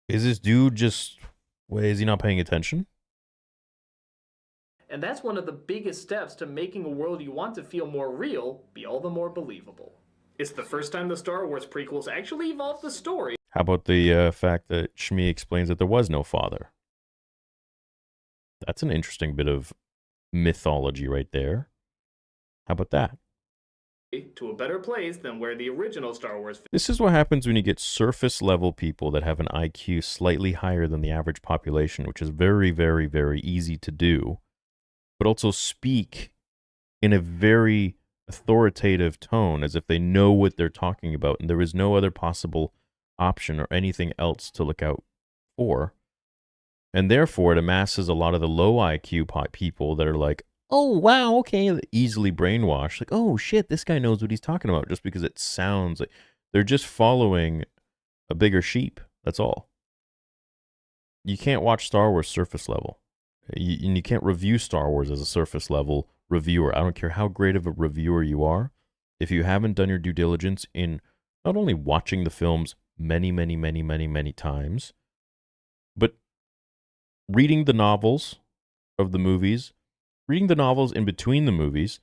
is this dude just, is he not paying attention? And that's one of the biggest steps to making a world you want to feel more real be all the more believable. It's the first time the Star Wars prequels actually evolved the story. How about the fact that Shmi explains that there was no father? That's an interesting bit of mythology right there. How about that? to a better place than where the original Star Wars This is what happens when you get surface level people that have an IQ slightly higher than the average population, which is very, very, very easy to do, but also speak in a very authoritative tone as if they know what they're talking about and there is no other possible option or anything else to look out for. And therefore, it amasses a lot of the low IQ people that are like, oh, wow, okay, easily brainwashed. Like, oh, shit, this guy knows what he's talking about just because it sounds like they're just following a bigger sheep. That's all. You can't watch Star Wars surface level. And you can't review Star Wars as a surface level reviewer. I don't care how great of a reviewer you are. If you haven't done your due diligence in not only watching the films many, many, many, many, many times, but reading the novels of the movies, reading the novels in between the movies,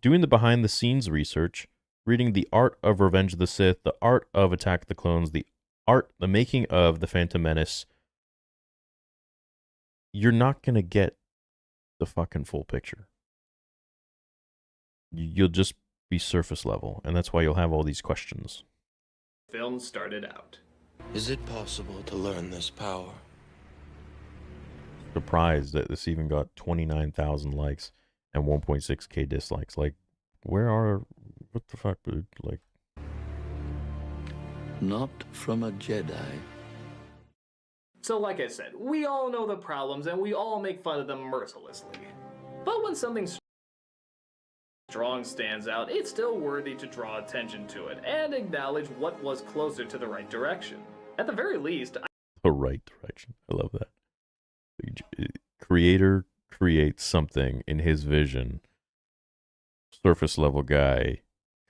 doing the behind-the-scenes research, reading the art of Revenge of the Sith, the art of Attack of the Clones, the making of The Phantom Menace, you're not going to get the fucking full picture. You'll just be surface level, and that's why you'll have all these questions. film started out. Is it possible to learn this power? Surprised that this even got 29,000 likes and 1.6k dislikes. Like, what the fuck, dude? Like, Not from a Jedi. So like I said, we all know the problems and we all make fun of them mercilessly. But when something strong stands out, it's still worthy to draw attention to it and acknowledge what was closer to the right direction. At the very least, the right direction. I love that. The creator creates something in his vision. Surface level guy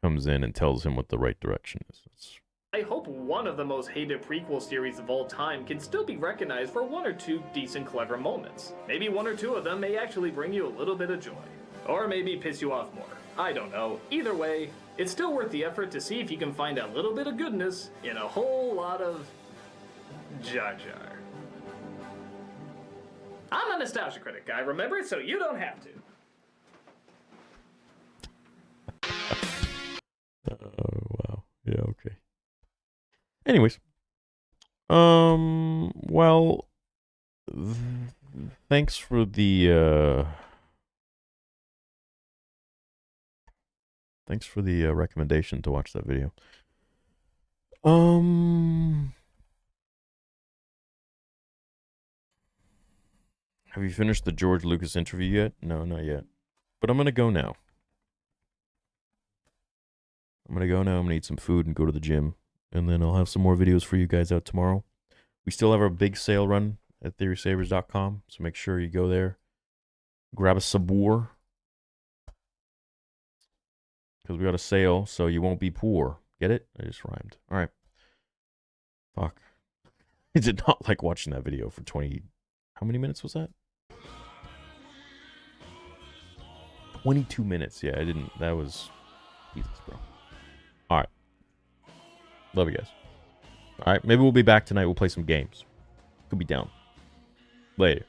comes in and tells him what the right direction is. I hope one of the most hated prequel series of all time can still be recognized for one or two decent, clever moments. Maybe one or two of them may actually bring you a little bit of joy. Or maybe piss you off more. I don't know. Either way, it's still worth the effort to see if you can find a little bit of goodness in a whole lot of Jar Jar. I'm a nostalgia critic, guy, remember? So you don't have to. Wow. Yeah, okay. Anyways. Well, thanks for the, recommendation to watch that video. Have you finished the George Lucas interview yet? No, not yet. But I'm going to go now. I'm going to eat some food and go to the gym. And then I'll have some more videos for you guys out tomorrow. We still have our big sale run at theorysabers.com. So make sure you go there. Grab a Saber. Because we got a sale, so you won't be poor. Get it? I just rhymed. All right. Fuck. I did not like watching that video for 20... How many minutes was that? 22 minutes. Yeah, I didn't... That was... Jesus, bro. All right. Love you guys. All right, maybe we'll be back tonight. We'll play some games. Could be down. Later.